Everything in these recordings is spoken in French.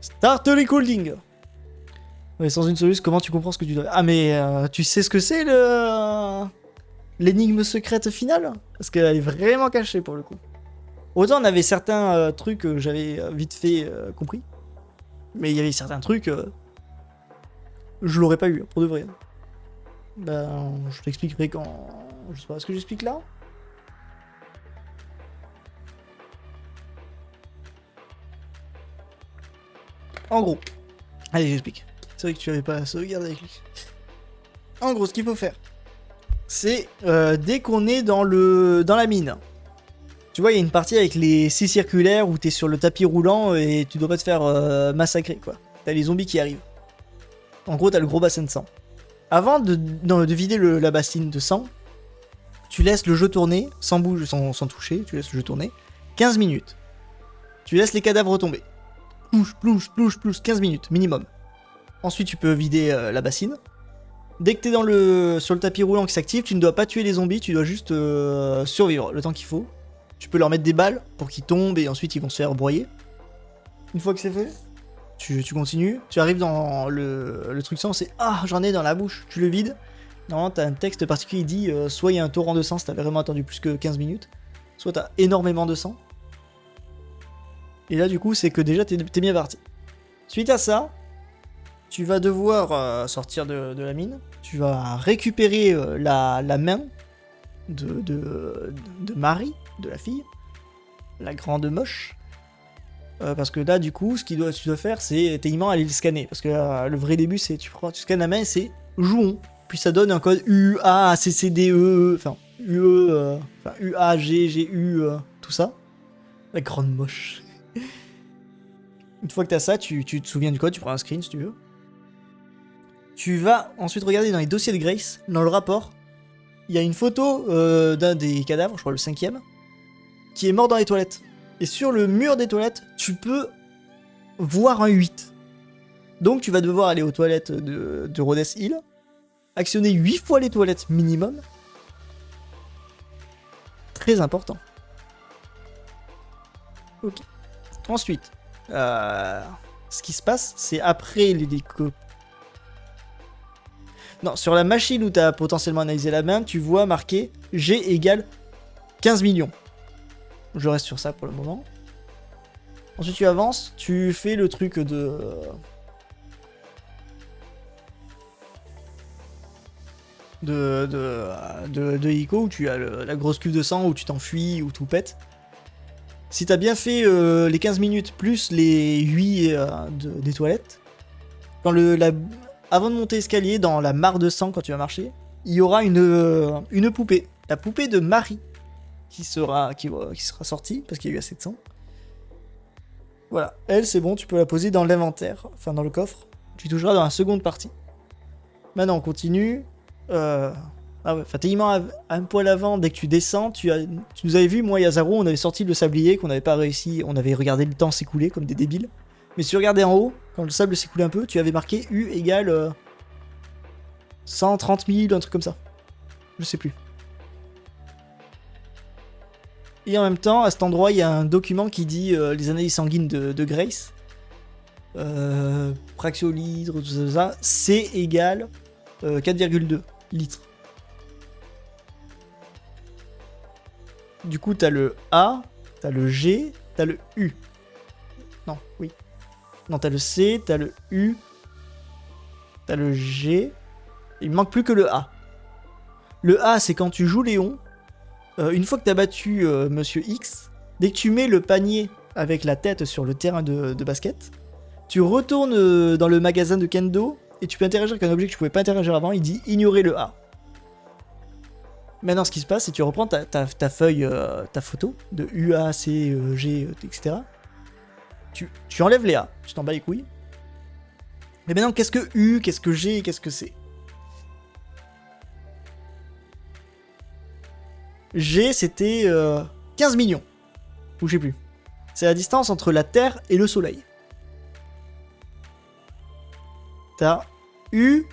Start recording. Ouais, sans une solution, comment tu comprends ce que tu dois... Ah mais tu sais ce que c'est l'énigme secrète finale? Parce qu'elle est vraiment cachée pour le coup. Autant on avait certains trucs que j'avais vite fait compris. Mais il y avait certains trucs... je l'aurais pas eu, pour de vrai. Ben, je t'expliquerai quand... Je sais pas, est-ce que j'explique là? En gros. Allez, j'explique. C'est vrai que tu avais pas sauvegardé avec lui. En gros, ce qu'il faut faire, c'est dès qu'on est dans la mine. Tu vois, il y a une partie avec les 6 circulaires où t'es sur le tapis roulant et tu dois pas te faire massacrer, quoi. T'as les zombies qui arrivent. En gros, t'as le gros bassin de sang. Avant de vider la bassine de sang, tu laisses le jeu tourner, sans bouger, sans toucher, tu laisses le jeu tourner, 15 minutes. Tu laisses les cadavres tomber. Plouche, 15 minutes, minimum. Ensuite, tu peux vider la bassine. Dès que t'es sur le tapis roulant qui s'active, tu ne dois pas tuer les zombies, tu dois juste survivre le temps qu'il faut. Tu peux leur mettre des balles pour qu'ils tombent et ensuite ils vont se faire broyer. Une fois que c'est fait, tu continues. Tu arrives dans le truc sang, c'est ah, j'en ai dans la bouche. Tu le vides. Normalement, t'as un texte particulier qui dit soit il y a un torrent de sang si t'as vraiment attendu plus que 15 minutes, soit t'as énormément de sang. Et là, du coup, c'est que déjà t'es bien parti. Suite à ça, tu vas devoir sortir de la mine. Tu vas récupérer la main de Marie, de la fille, la grande moche. Parce que là, du coup, ce que tu dois faire, c'est techniquement aller le scanner. Parce que le vrai début, c'est tu scannes la main et c'est jouons. Puis ça donne un code UACCDE, enfin UE, UAGGU, tout ça. La grande moche. Une fois que t'as ça, tu te souviens du code, tu prends un screen si tu veux. Tu vas ensuite regarder dans les dossiers de Grace, dans le rapport. Il y a une photo d'un des cadavres, je crois le 5ème, qui est mort dans les toilettes. Et sur le mur des toilettes, tu peux voir un 8. Donc tu vas devoir aller aux toilettes de Rhodes Hill, actionner 8 fois les toilettes minimum. Très important. Ok. Ensuite, ce qui se passe, c'est après l'hélicoptère. Non, sur la machine où tu as potentiellement analysé la main, tu vois marqué G égale 15 millions. Je reste sur ça pour le moment. Ensuite, tu avances, tu fais le truc de Ico où tu as la grosse cuve de sang où tu t'enfuis, où tout pète. Si t'as bien fait les 15 minutes plus les 8 des toilettes, quand avant de monter l'escalier, dans la mare de sang, quand tu vas marcher, il y aura une poupée. La poupée de Marie qui sera sortie, parce qu'il y a eu assez de sang. Voilà. Elle, c'est bon, tu peux la poser dans l'inventaire, enfin dans le coffre. Tu toucheras dans la seconde partie. Maintenant, on continue. Ah ouais, techniquement, un poil avant, dès que tu descends, tu nous avais vu, moi et Azaro, on avait sorti le sablier, qu'on n'avait pas réussi, on avait regardé le temps s'écouler comme des débiles. Mais si tu regardais en haut, quand le sable s'écoulait un peu, tu avais marqué U égale 130 000, un truc comme ça. Je sais plus. Et en même temps, à cet endroit, il y a un document qui dit les analyses sanguines de Grace. Praxiolitre, tout ça. C égale 4,2 litres. Du coup, t'as le A, t'as le G, t'as le U. Non, oui. Non, t'as le C, t'as le U, t'as le G. Il me manque plus que le A. Le A, c'est quand tu joues Léon. Une fois que t'as battu Monsieur X, dès que tu mets le panier avec la tête sur le terrain de basket, tu retournes dans le magasin de Kendo et tu peux interagir avec un objet que tu pouvais pas interagir avant. Il dit ignorer le A. Maintenant, ce qui se passe, c'est que tu reprends ta feuille, ta photo de U, A, C, G, etc. Tu enlèves les A, tu t'en bats les couilles. Mais maintenant, qu'est-ce que U, qu'est-ce que G, qu'est-ce que C? G, c'était 15 millions. Ou je sais plus. C'est la distance entre la Terre et le Soleil. T'as U.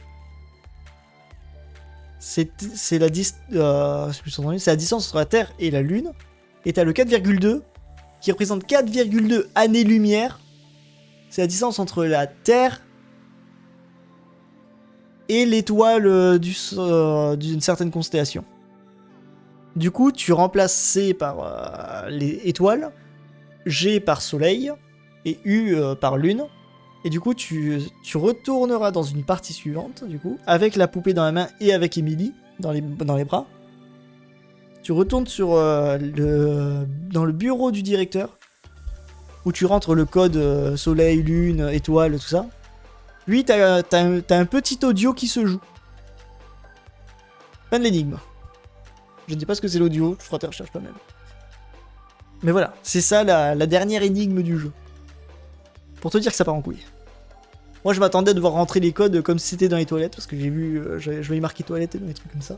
C'est la distance entre la Terre et la Lune. Et t'as le 4,2 qui représente 4,2 années-lumière C'est la distance entre la Terre et l'étoile d'une certaine constellation. Du coup, tu remplaces C par les étoiles, G par soleil et U par lune. Et du coup, tu retourneras dans une partie suivante, du coup, avec la poupée dans la main et avec Emily dans les bras. Tu retournes dans le bureau du directeur, où tu rentres le code soleil, lune, étoile, tout ça. Lui, t'as un petit audio qui se joue. Fin de l'énigme. Je ne sais pas ce que c'est l'audio, je ferai tes recherches toi-même. Mais voilà, c'est ça la dernière énigme du jeu. Pour te dire que ça part en couille. Moi je m'attendais à devoir rentrer les codes comme si c'était dans les toilettes, parce que j'ai vu, je voyais marquer toilettes et des trucs comme ça.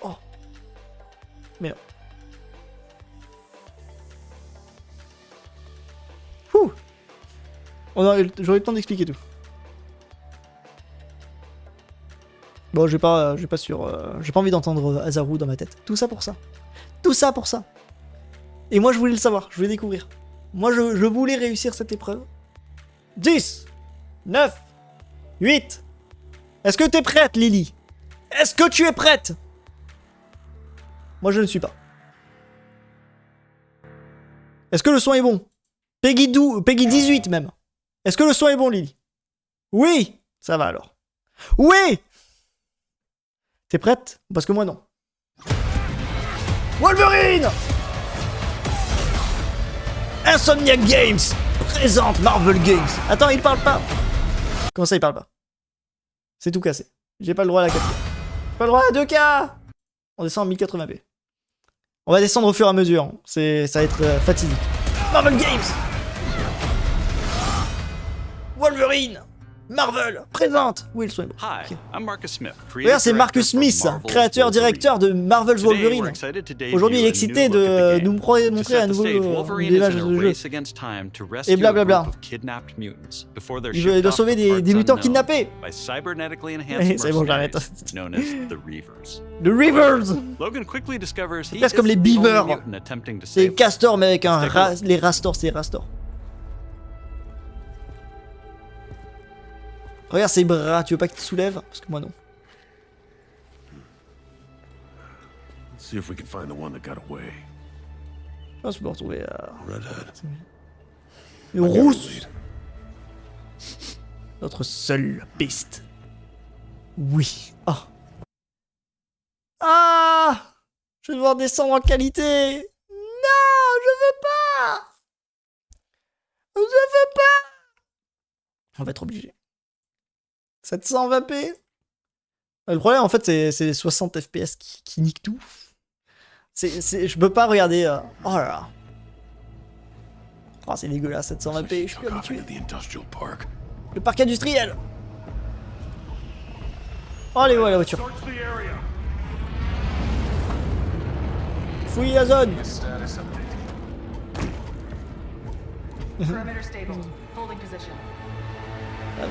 Oh. Mais non. Ouh. J'aurais eu le temps d'expliquer tout. Bon, j'ai pas envie d'entendre Azaru dans ma tête. Tout ça pour ça. Tout ça pour ça. Et moi, je voulais le savoir. Je voulais découvrir. Moi, je voulais réussir cette épreuve. 10, 9, 8. Est-ce que t'es prête, Lily? Est-ce que tu es prête? Moi, je ne suis pas. Est-ce que le son est bon? Peggy 18 même. Est-ce que le son est bon, Lily? Oui. Ça va alors. Oui. T'es prête? Parce que moi non. Wolverine! Insomniac Games présente Marvel Games. Attends, il parle pas. Comment ça, il parle pas? C'est tout cassé. J'ai pas le droit à la 4K. J'ai pas le droit à 2K. On descend en 1080p. On va descendre au fur et à mesure. Ça va être fatidique. Marvel Games! Wolverine! Marvel présente Will Smith. Okay. Regarde, c'est Marcus Smith, créateur directeur de Marvel's Wolverine. Aujourd'hui, il est excité de nous montrer un nouveau image de jeu. Et blablabla. Il doit sauver des mutants kidnappés. C'est bon, j'arrête. The Reavers. C'est presque comme les Beavers. C'est les castors, mais avec les Rastors, c'est les Rastors. Regarde ses bras, tu veux pas qu'il te soulève? Parce que moi non. Je pense qu'on peut retrouver le rousse. Notre seule piste. Oui. Ah. Ah. Je vais devoir descendre en qualité. Non, je veux pas. Je veux pas. On va être obligé. 720p. Le problème en fait c'est les 60 fps qui niquent tout. Je peux pas regarder. Oh là là. Oh, c'est dégueulasse 720p, je suis plus habitué. Le parc industriel. Oh allez, ouais la voiture. Fouille la zone.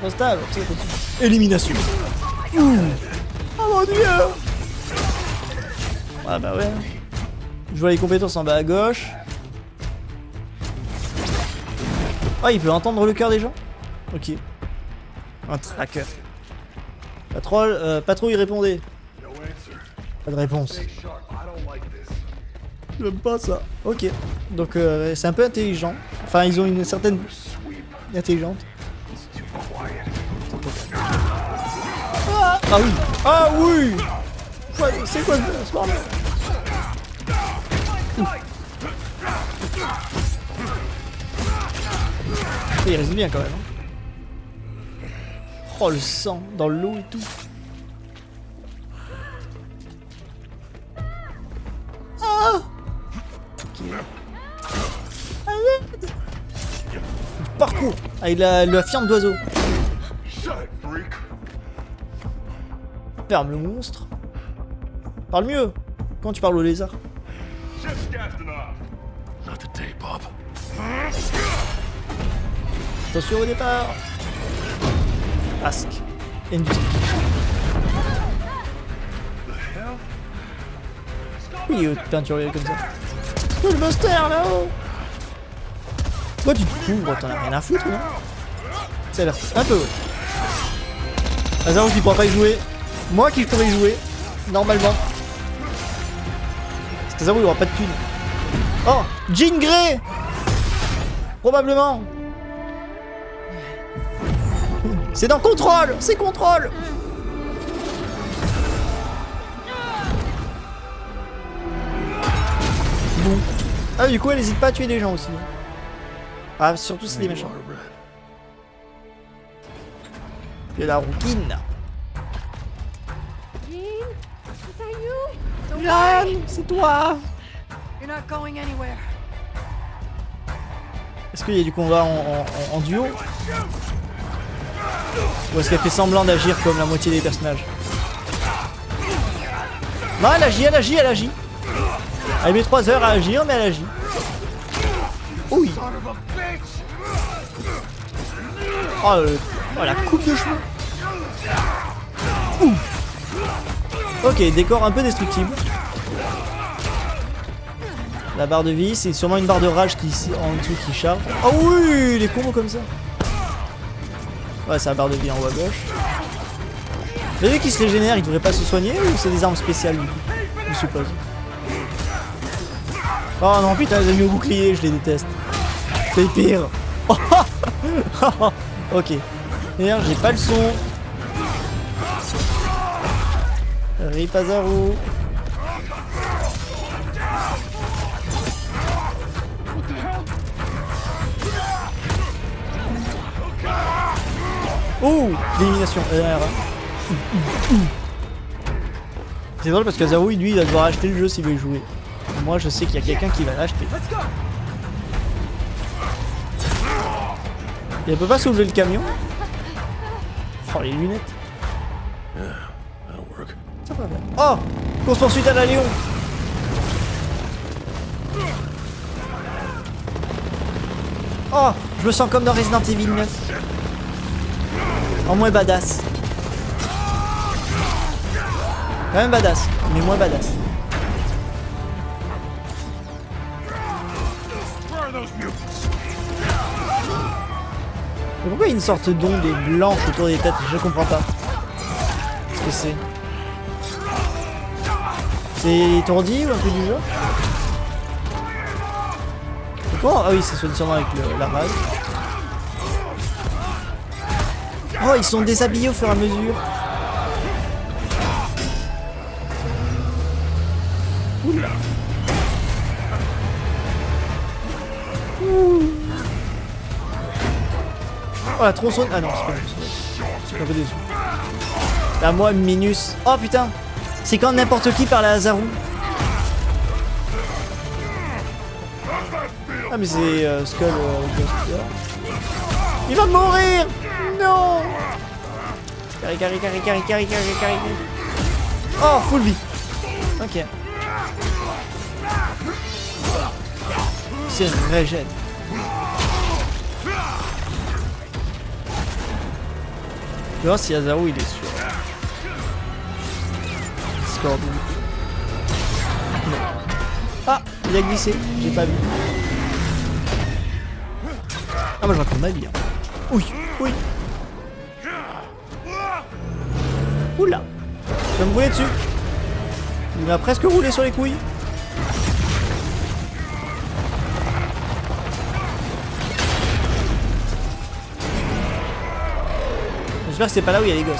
Stable. Élimination. Ouh. Oh mon dieu. Ah bah ouais. Je vois les compétences en bas à gauche. Oh, il peut entendre le cœur des gens. Ok. Un tracker. Patrouille, répondez. Pas de réponse. J'aime pas ça. Ok. Donc c'est un peu intelligent. Enfin, ils ont une certaine intelligence. Ah oui. Ah oui. C'est quoi ce bordel? Il reste bien quand même. Hein. Oh le sang dans l'eau et tout. Ah. Ok. Arrête. Parcours avec la fiente d'oiseau. Ferme le monstre. Parle mieux. Quand tu parles au lézard. Attention au départ. Ask. Industrie. Oui, peinturé comme ça. Oh, le monster là-haut. Toi tu te couvres, t'en as rien à foutre, non? Ça a l'air un peu, ouais. Azaru qui pourra pas y jouer. Moi qui pourrais y jouer. Normalement. Parce qu'Azaru il aura pas de thunes. Oh, Jean Grey. Probablement. C'est dans contrôle. C'est contrôle. Bon. Ah du coup elle hésite pas à tuer des gens aussi. Ah surtout c'est des méchants. Il y a la rouquine. Yann, c'est toi. Est-ce qu'il y a du combat en duo? Ou est-ce qu'elle fait semblant d'agir comme la moitié des personnages? Non, elle agit, elle agit, elle agit. Elle met 3 heures à agir, mais elle agit. Oui. Oh, la coupe de cheveux. Ouh. Ok, décor un peu destructible. La barre de vie, c'est sûrement une barre de rage qui en dessous qui charge. Oh oui, les combos comme ça. Ouais, c'est la barre de vie en haut à gauche. Mais vu qu'il se régénère, il devrait pas se soigner ou c'est des armes spéciales du coup? Je suppose. Oh non, putain, les amis au bouclier, je les déteste. C'est pire. Ok. Merde, j'ai pas le son. Rip Azaru. Oh, l'élimination. C'est drôle parce qu'Azaru, lui, il va devoir acheter le jeu s'il veut y jouer. Moi, je sais qu'il y a quelqu'un qui va l'acheter. Et elle peut pas soulever le camion. Oh, les lunettes. Ça va bien. Oh, course poursuite à la Léon. Oh, je me sens comme dans Resident Evil 9. En moins badass. Quand même badass, mais moins badass. Mais pourquoi il y a une sorte d'onde blanche autour des têtes? Je comprends pas. Ce que c'est. C'est étourdi ou un peu du genre? Comment? Ah oui, c'est sûrement avec la rage. Oh, ils sont déshabillés au fur et à mesure. Oula. Ouh. Oh la tronçonne. Ah non, c'est pas une tronçonne. Je suis un peu déçu. La moi Minus. Oh putain. C'est quand n'importe qui parle à Azaru. Ah mais c'est Skull il va mourir. Non. Carré. Oh, full vie. Ok. C'est régène. Je vais voir si Azaru il est sûr. Score de... Non. Ah, il a glissé, j'ai pas vu. Ah, moi je raconte ma vie. Hein. Oui. Oula. Je vais me rouler dessus. Il m'a presque roulé sur les couilles. J'espère que c'est pas là où il y a les gosses.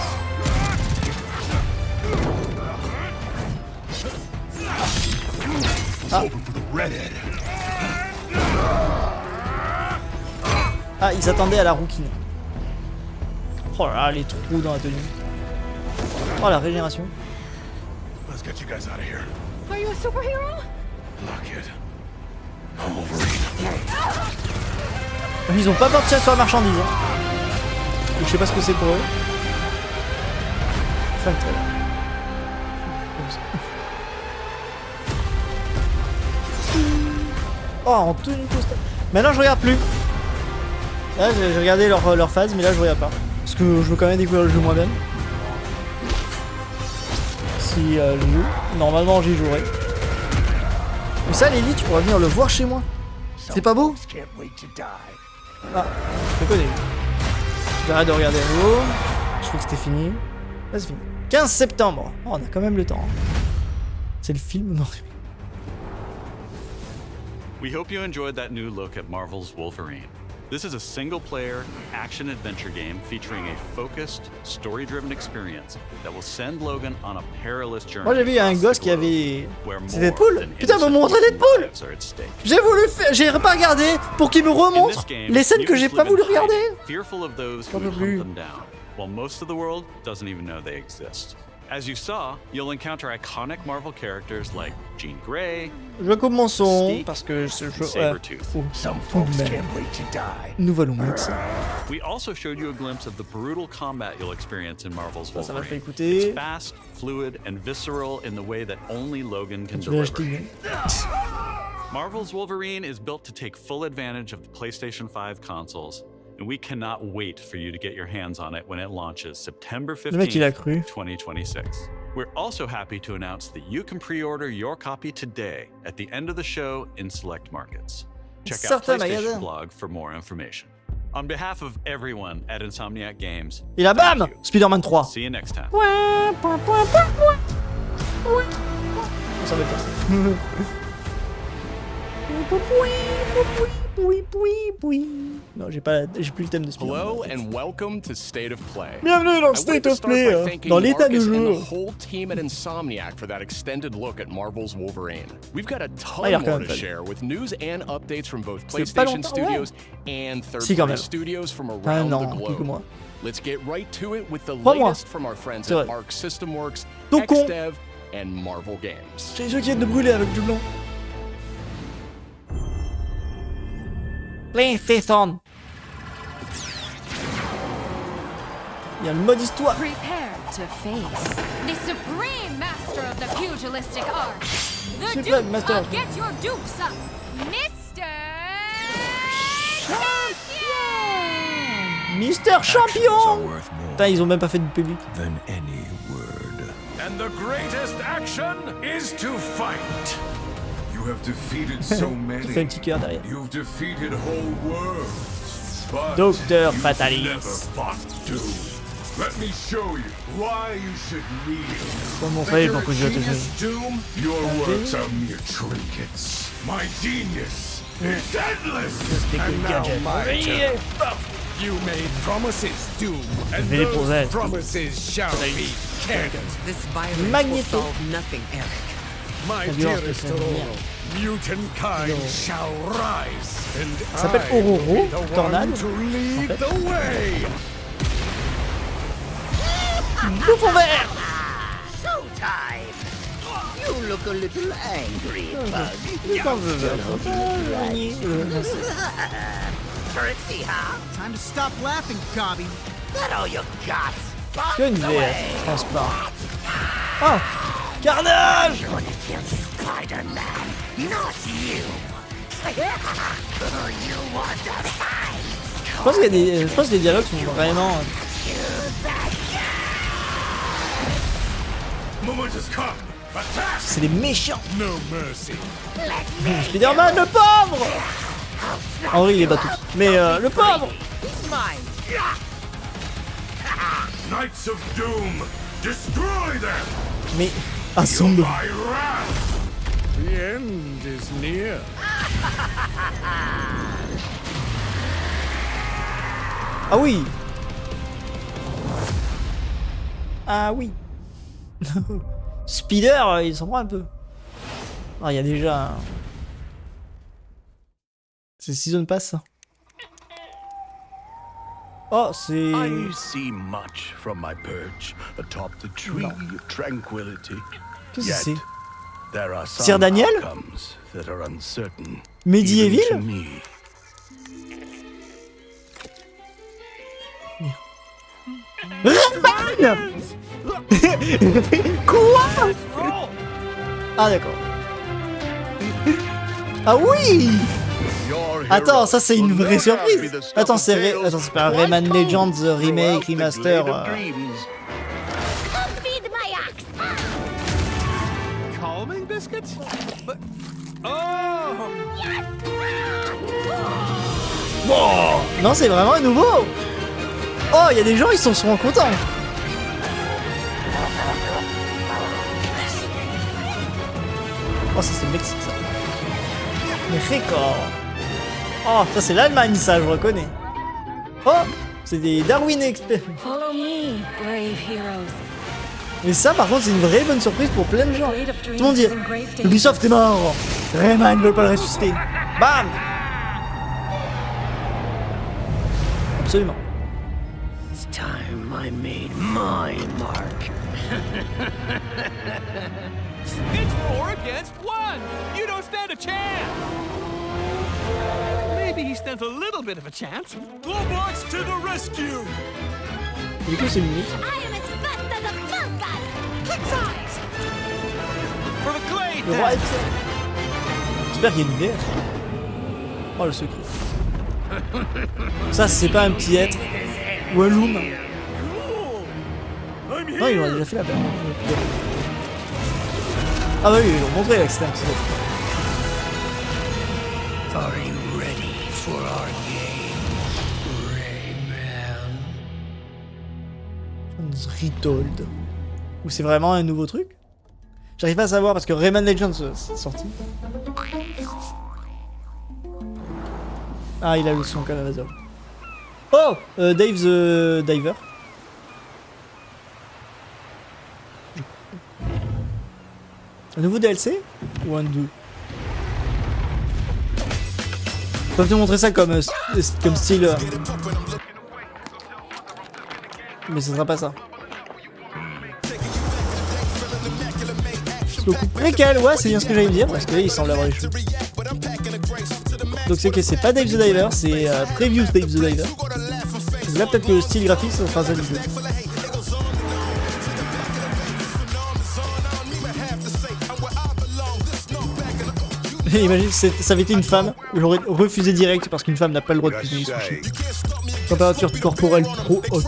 Ah. Ah, ils s'attendaient à la rouquine. Oh là là, les trous dans la tenue. Oh, la régénération. Let's get you guys out of here. Are you a superhero? Look it. I'm Wolverine. Ils ont pas peur de tirer sur la marchandise. Hein. Je sais pas ce que c'est pour eux. Ça me traîne. Oh, en tenue postale. Maintenant, je regarde plus. Là, j'ai regardé leur phase, mais là, je regarde pas. Parce que je veux quand même découvrir le jeu moi-même. Si je joue. Normalement, j'y jouerai. Mais ça, Lily, tu pourras venir le voir chez moi. C'est pas beau? Ah, je connais. J'arrête de regarder à nouveau. Je crois que c'était fini. Là, c'est fini. 15 septembre. Oh, on a quand même le temps. C'est le film, non? We hope you enjoyed that new look at Marvel's Wolverine. This is a single-player, action-adventure game featuring a focused, story-driven experience that will send Logan on a perilous journey. Moi, j'ai vu un gosse qui avait... C'est Deadpool? Putain, me montrer Deadpool! J'ai voulu faire... J'ai pas regardé pour qu'il me remontre les scènes que j'ai pas voulu regarder. Fearful of those who J'en peux hunt plus. them down, while most of the world doesn't even know they exist. As you saw, you'll encounter iconic Marvel characters like Jean Grey, Je coupe mon son parce que je... Sabretooth. Some folks can't wait to die. Nous allons mettre ça. We also showed you a glimpse of the brutal combat you'll experience in Marvel's Ça va pas Wolverine. écouter. It's fast, fluid, and visceral in the way that only Logan can Tu veux deliver. acheter Marvel's Wolverine is built to take full advantage of the PlayStation 5 consoles, and we cannot wait for you to get your hands on it when it launches September Le mec, il a 15th, cru. 2026. We're also happy to announce that you can pre-order your copy today at the end of the show in select markets. Check out Certains PlayStation magasins. blog for more information. On behalf of everyone at Insomniac Games, Et là, bam! thank you. Spider-Man 3. See you next time. Ça va être ça. Non, j'ai plus le thème de Hello Spider-Man. and welcome to State of Play. Bienvenue dans I wanted State to of start Play, by thanking dans l'état du Marcus and jeu. the whole team at Insomniac for that extended look at Marvel's Wolverine. We've got a Ah, il a ton quand more même to fait. share with news and updates from both C'est pas PlayStation longtemps, Studios and Si, quand third-party même. studios from Un around an, the quelques globe. mois. Let's get right to it with the 3 mois. latest from our friends C'est at vrai. Arc System Works, Tout con. XDev, and Marvel Games. J'ai les yeux qui viennent de brûler avec du blanc. PlayStation. Il y a le mode histoire. Prepare to face the supreme master of the pugilistic art, the Supreme Duke master. of Get Your Dupes Up, Mr. Champion! Mister Champion. Worth more Putain, ils ont même pas fait de public. than any word. And the greatest action is to fight. You have defeated so Qui fait un many. petit cœur derrière. You've defeated whole worlds. But Docteur you've Fatalis. never fought Doom. Let me show you why you should kneel. Comment Think faire you're pour a que je te genius, Doom? Your works are mere trinkets. My genius is endless. And now my turn. You made promises, Doom, and vais les poser. those promises shall be kept. This violence will Magneto. solve nothing, Eric. My La violence dearest de cette Aurora, mutant kind shall rise, and Ça s'appelle I will Ororo, be the Tornade, one to lead en fait. the way. Bouffon vert. Showtime! You look a little angry, Bug. Quand je veux. Curtsy, huh? Time to stop laughing, Gobby. That all you got? Que une VR, je pense pas. Oh, Carnage. You're gonna kill Spider-Man, not you! You want to fight? Je pense qu'il y a des, je pense que les dialogues sont vraiment. Moment has come. Attack! C'est des méchants. No mercy. Spider-Man, le pauvre. En vrai, il les bat tous. Mais le pauvre. Mine! Knights of Doom, destroy them! Mais assemble. My wrath! The end is near. Ah oui. Ah oui. Spider, il s'en prend un peu. Ah, il y a déjà. C'est Season Pass ça. Oh, c'est. I see much from my perch atop the tree of tranquility. Qu'est-ce que Yet, c'est? there are some Sir Daniel? outcomes that are uncertain. Medieval? even to me. Rayman. Quoi? Ah d'accord. Ah oui. Your Attends, heroes ça c'est will une no vraie doubt be surprise. the stuff Attends, of tales attends, c'est pas un Rayman Legends remake, throughout the remaster. glade of dreams. Come feed my ox! Calming biscuits? But Non, c'est vraiment un nouveau. Oh, il y a des gens, ils sont souvent contents. Oh, ça c'est le Mexique, ça. Mexico. Oh, ça c'est l'Allemagne, ça, je reconnais. Oh, c'est des Darwin experts. Follow me, brave heroes. Mais ça, par contre, c'est une vraie bonne surprise pour plein de gens. Tout le monde dit Ubisoft est mort. Rayman ne veut pas le ressusciter. Bam. Absolument. It's time I made my mark. It's 4 against 1! You don't stand a chance! Maybe he stands a little bit of a chance. Globox to the rescue! Du coup, c'est unique. I am as fast as a fun gun! Kick size! For the clay Le roi est prêt. J'espère qu'il y a une VR. Oh, le secret. Ça, c'est pas un petit être. Ou un loom. Non, ils l'ont déjà fait la VR. Ah bah oui, ils l'ont montré là que c'était un petit être. Are you ready for our game, Rayman? Retold. Ou c'est vraiment un nouveau truc? J'arrive pas à savoir parce que Rayman Legends c'est sorti. Ah, il a le son Calavazol. Oh, Dave the Diver. Un nouveau DLC? Ou un 2? Ils peuvent te montrer ça comme style. Mais ce sera pas ça. Le coup préquel, ouais, c'est bien ce que j'allais dire parce que il semble avoir les cheveux. Donc c'est que c'est pas Dave the Diver, c'est Previous Dave the Diver. Donc là, peut-être que le style graphique, ça sera ça du jeu. Imagine, ça avait été une femme, j'aurais refusé direct parce qu'une femme n'a pas le droit de cuisiner les sushis. Température corporelle trop haute.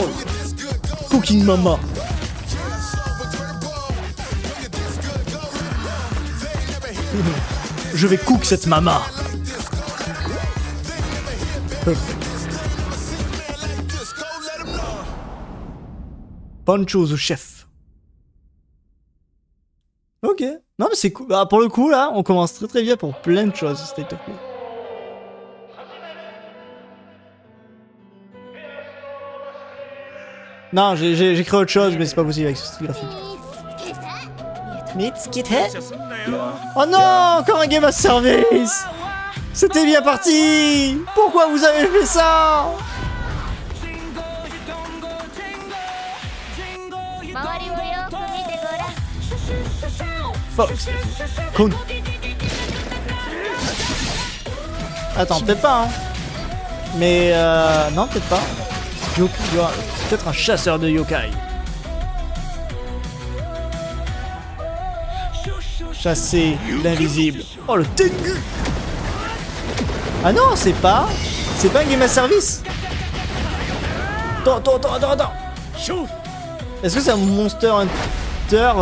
Oh, cooking mama. Je vais cook cette mama. Pancho the chef. Ok. Non mais c'est cool. Bah, pour le coup là, on commence très très bien pour plein de choses, State of Play. Non, j'ai créé autre chose, mais c'est pas possible avec ce style graphique. Oh non, encore un game à service. C'était bien parti. Pourquoi vous avez fait ça? Fox. Cool. Attends, peut-être pas, hein. Mais non, peut-être pas. Peut-être un chasseur de yokai. Chasser l'invisible. Oh, le Tengu. Ah non, c'est pas un game à service. Attends. Est-ce que c'est un Monster Hunter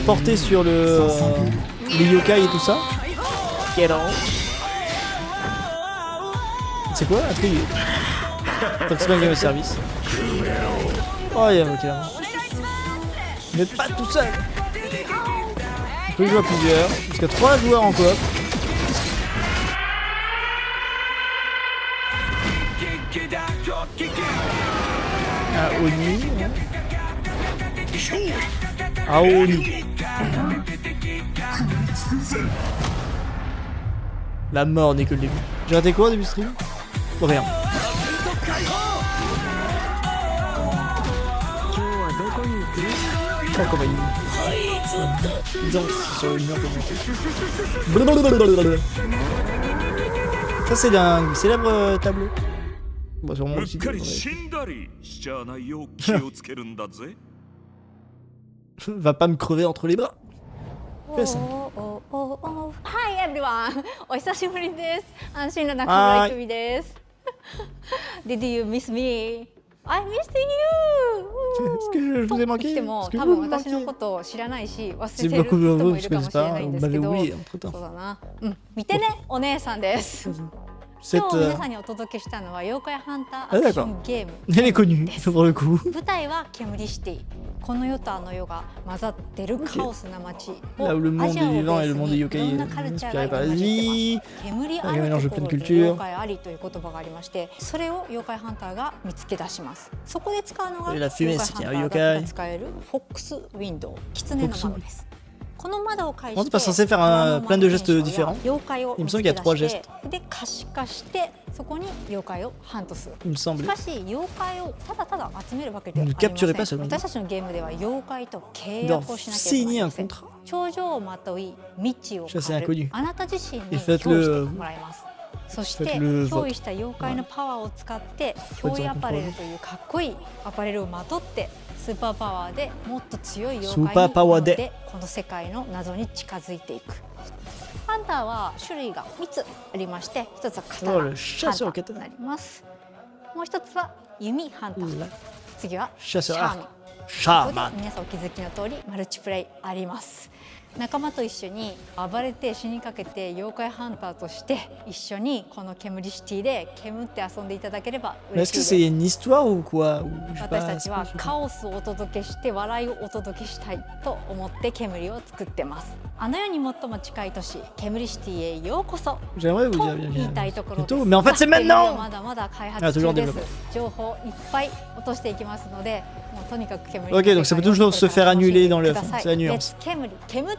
porté sur les yokai et tout ça? C'est quoi? Intrigué. Tant que c'est pas un game à service. Oh, il y a ok. Mais pas tout seul. On peut jouer à plusieurs. Jusqu'à 3 joueurs en coop. Ah, Oni. Ah, Oni. La mort n'est que le début. J'ai raté quoi au début du stream? Rien. Oh, comment il danse sur le mur comme ça. Ça, c'est un célèbre tableau. Bah, sûrement aussi. Va pas me crever entre les bras. Hi everyone! お久しぶりです。安心の中村郁美です。Did you miss me? I missed you! Est-ce que je vous ai と来 manqué? ても Est-ce que 多 vous 分 me 私の manquez? ことを知らないし忘れ C'est てる beaucoup 人 de も vous, い je るかも connais しれ pas. ないん Vous ですけ m'avez ど、 oublié entre temps. そうだな、見てねお姉さんです。 Cette. 今日皆さんにお届けしたのは妖怪ハンターアクションゲーム Elle est connue, pour le coup. 舞台は煙シティ。この世とあの世が混ざってるカオスな街を Là où le monde アジア des をベ vivants ー et ス le monde に des いろ yokai んなカルチャーが inspiré 混 par じって l'Asie. ます。煙あ Un る mélange de と plein こ de ろに cultures. 妖怪ありという言葉がありまして、それを妖怪ハンターが見つけ出します。そこで使うのが Et la fumée, 妖 c'est 怪 qu'il y a ハ un ンターが yokai. 使えるフォックスウィンドウ、狐の窓です。この窓を介 On し n'est pas censé て faire plein de gestes différents. 妖怪を Il me 見 semble つ qu'il y け a 出 3 し gestes. て、で可視化してそこに妖怪をハントする。 Il me し semble. かし妖怪をただただ集めるわけではあり Ne ま capturez pas せん。 seulement. 私たちのゲームでは妖怪と契 D'en 約をしなければなり signer ま un せん。 contrat. 頂上をまとい未知を Ça, c'est 狩る inconnu. あなた自身に Et 憑依 faites-le, してもらいます。そして faites-le 憑依した妖怪のパワーを使って憑依アパレルというかっこいいアパレルをまとってスーパーパワーでもっと強い妖怪に挑んでこの世界の謎に近づいていく。ハンターは種類が3つありまして、1つは刀ハンターになります。もう1つは弓ハンター、次はシャーマン。シャーマン。皆さんお気づきの通りマルチプレイあります。仲間と一緒に暴れて死にかけて妖怪ハンターとして一緒にこの煙シティで煙って遊んでいただければ嬉 Est-ce しい que です。 c'est une histoire ou quoi? 私たちはカオスをお届けして笑いをお届けしたいと思って煙を作ってます。あの世に最も近い都市煙シティへようこそ J'aimerais vous と dire 言いたいところです。 bientôt. Mais en fait, c'est 煙は maintenant! まだまだ開 Ah, 発 toujours 中 en です développement. 情報いっぱい落としていきますので、もうとにかく煙 Ok, donc ça peut toujours se faire annuler dans l'œuf, c'est la nuance. 煙っ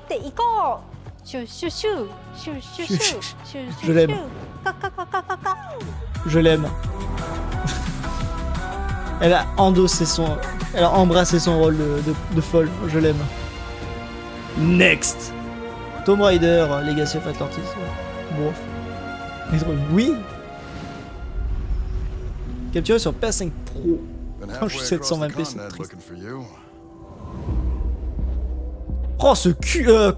ていこう。シュシュシュシュシュシュシュシュ Je l'aime. カカカカカカ。 Je l'aime. Elle a endossé son... Elle a embrassé son rôle de folle. Je l'aime. Next. Tomb Raider, Legacy of Atlantis. Bon. Oui. Capturé sur PS5 Pro. Oh, je suis 720p, c'est triste. Oh, ce culture.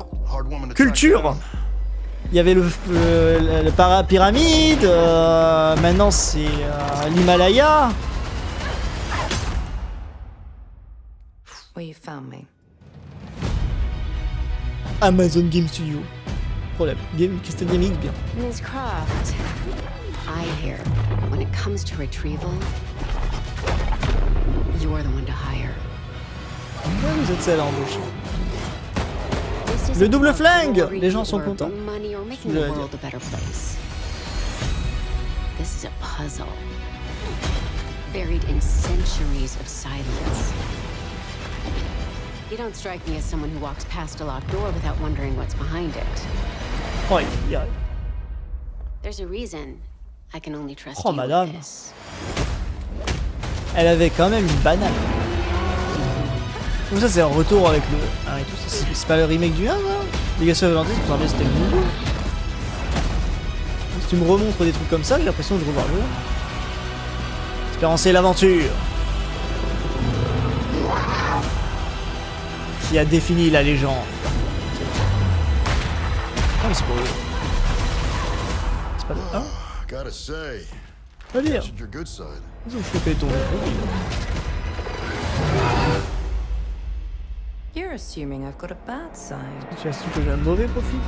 Il y avait le pyramide, maintenant c'est l'Himalaya. Well, you found me. Amazon Game Studio. Problème. Crystal Gaming, bien. Ms. Croft, I hear when it comes to retrieval, you're the one to hire. Ouais, vous êtes celle à embaucher. Le double flingue! Les gens sont contents. This is a puzzle, buried in centuries of silence. You don't strike me as someone who walks past a locked door without wondering what's behind it. Oh, yeah. There's a reason I can only trust Oh, you madame. with this. Elle avait quand même une banane. Comme ça, c'est un retour avec le 1 et tout. C'est pas le remake du 1, là? Legacy of Atlantis, vous en c'était le nouveau. Si tu me remontres des trucs comme ça, j'ai l'impression de revoir le 1. Espérance et l'aventure. Qui a défini la légende. Ah, mais c'est pour le... C'est pas le 1? Gotta say, Pas dire. your good side. Ils ont chopé ton... You're assuming I've got a bad side. Tu assumes que j'ai un mauvais profil?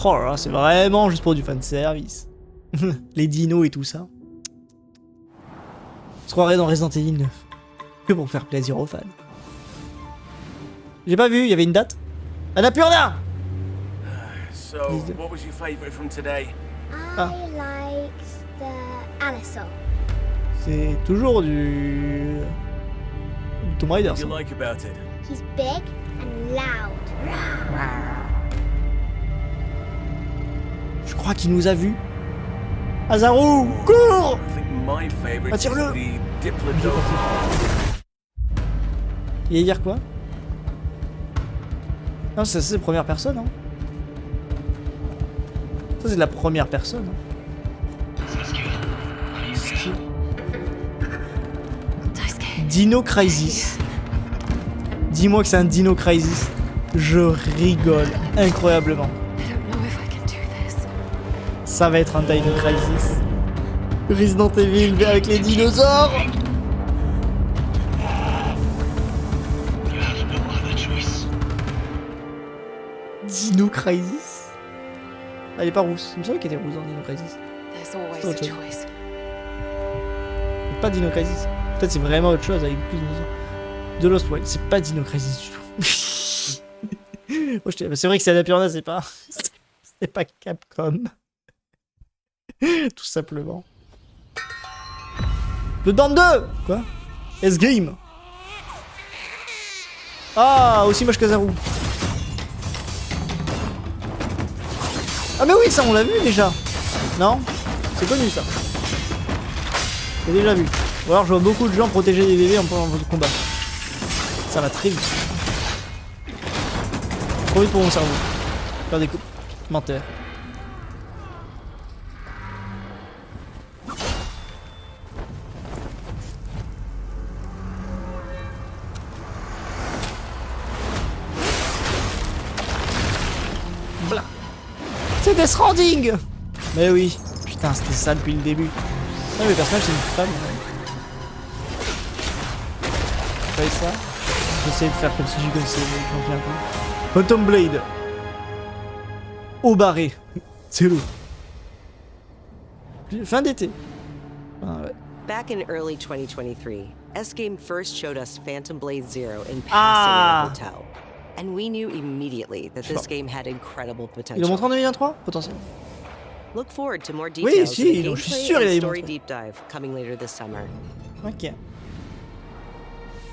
Oh là là, c'est vraiment juste pour du fanservice. Les dinos et tout ça. On se croirait dans Resident Evil 9. Que pour faire plaisir aux fans. J'ai pas vu, il y avait une date? Elle n'a plus rien! So, what was your favorite from today? Ah. I liked the Anisol. C'est toujours du Tomb Raider. What do Ça. you like about it? He's big and loud. Je crois qu'il nous a vus. Hazaru, cours! I think my favorite is Attire-le. the Diplodocus. Il allait dire quoi? Non, ça c'est la première personne. Hein. Ça c'est de la première personne. Hein. Dino Crisis. Dis-moi que c'est un Dino Crisis. Je rigole incroyablement. Ça va être un Dino Crisis. Resident Evil avec les dinosaures. Dino Crisis. Elle est pas rousse. Il me semble qu'elle était rousse dans Dino Crisis. There's always C'est a autre chose. choice. C'est pas Dino Crisis. Peut-être c'est vraiment autre chose avec plus de dinosaures. The Lost World, c'est pas Dino Crisis du tout. Moi, c'est vrai que c'est Annapurna, c'est pas... c'est pas Capcom. Tout simplement. Bloodborne 2. Quoi? S-Game. Ah, aussi moche qu'Azaru. Ah mais oui, ça on l'a vu déjà. Non? C'est connu ça. J'ai déjà vu. Ou alors je vois beaucoup de gens protéger des bébés en pendant le combat. Ça va très vite. Trop vite pour mon cerveau. Faire des commentaires. Voilà. C'est Death Stranding. Mais oui. Putain, c'était ça depuis le début. Non mais le personnage c'est une femme. Fais ça. J'essaie de faire comme si j'y connaissais, mais j'en viens plus. Phantom Blade. Au barré. C'est l'eau. Fin d'été. Ah ouais. Back in early 2023, S-Game first showed us Phantom Blade Zero in passing at a hotel. And we knew immediately that this game had incredible potential. Ils l'ont montré en 2023 potentiellement. Look forward to more Oui, details si, in the je suis gameplay sûr il and a story montré. deep dive coming later this summer. Ok.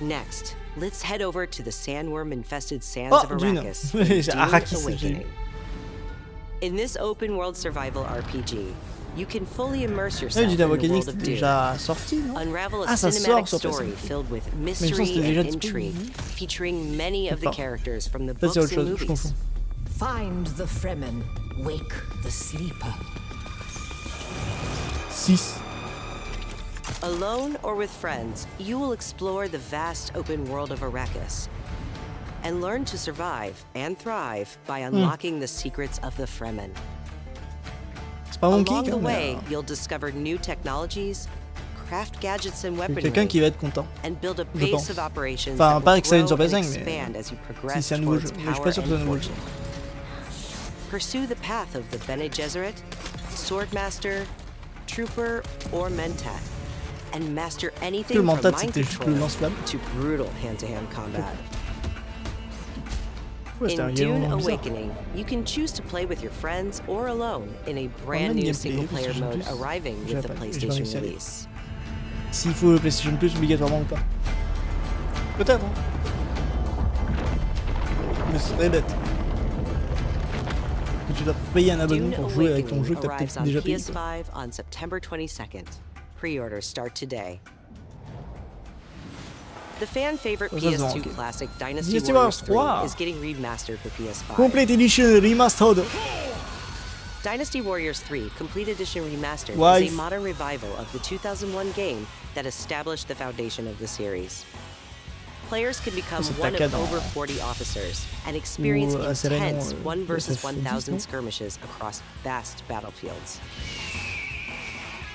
Next, let's head over to the sandworm-infested sands Oh, of Dune. Arrakis. for Dune Arrakis, Awakening. In this open-world survival RPG, you can fully immerse yourself Dune in the Awakening world c'était of Dune. déjà sorti, non? Unravel a Ah, ça cinematic sort sur story PS5. filled with Mais il me semble que mystery c'était déjà and disponible. intrigue, featuring many of the Pas. characters from the Peut-être books c'est autre and chose, je movies. confonds. Find the Fremen. Wake the sleeper. 6. Alone or with friends, you will explore the vast open world of Arrakis and learn to survive and thrive by unlocking the secrets of the Fremen. C'est pas mon Along kick, the hein, way, mais you'll discover new technologies, craft gadgets and il y a weaponry, quelqu'un qui va être content. and build a je base pense. of operations Enfin, that pas will que ça vienne grow sur and PS5, mais expand as you si progress c'est un nouveau jeu. towards Mais je suis power pas sûr que c'est un and nouveau jeu. fortune. Pursue the path of the Bene Gesserit, Swordmaster, Trooper, or Mentat, and master anything Le from Mentat, mind c'était juste le control lance-flamme. to brutal hand-to-hand combat. Ouais, c'était In un game Dune bizarre. Awakening, you can choose to play with your friends or alone in a brand new gameplay, single-player parce que mode j'ai arriving j'ai with the pas- j'ai pas PlayStation réussi à aller. release. S'il faut le PlayStation Plus obligatoirement ou pas. Peut-être, hein. Mais c'est très bête. Que tu dois payer un abonnement Dune pour jouer avec ton Awakening jeu que t'as arrives peut-être on déjà payé. quoi. PS5 on September 22nd. Pre-orders start today. The fan favorite Ça se vend, PS2 ok. classic Dynasty Dynasty Warriors Warriors 3 3. is getting remastered for PS5. Complete Edition Remastered. Dynasty Warriors 3 Complete Edition Remastered Wife. is a modern revival of the 2001 game that established the foundation of the series. Players can become C'est one Taka of dans- over 40 officers and experience Ou, assez récent, intense 1 versus FF10, 1,000 non? skirmishes across vast battlefields.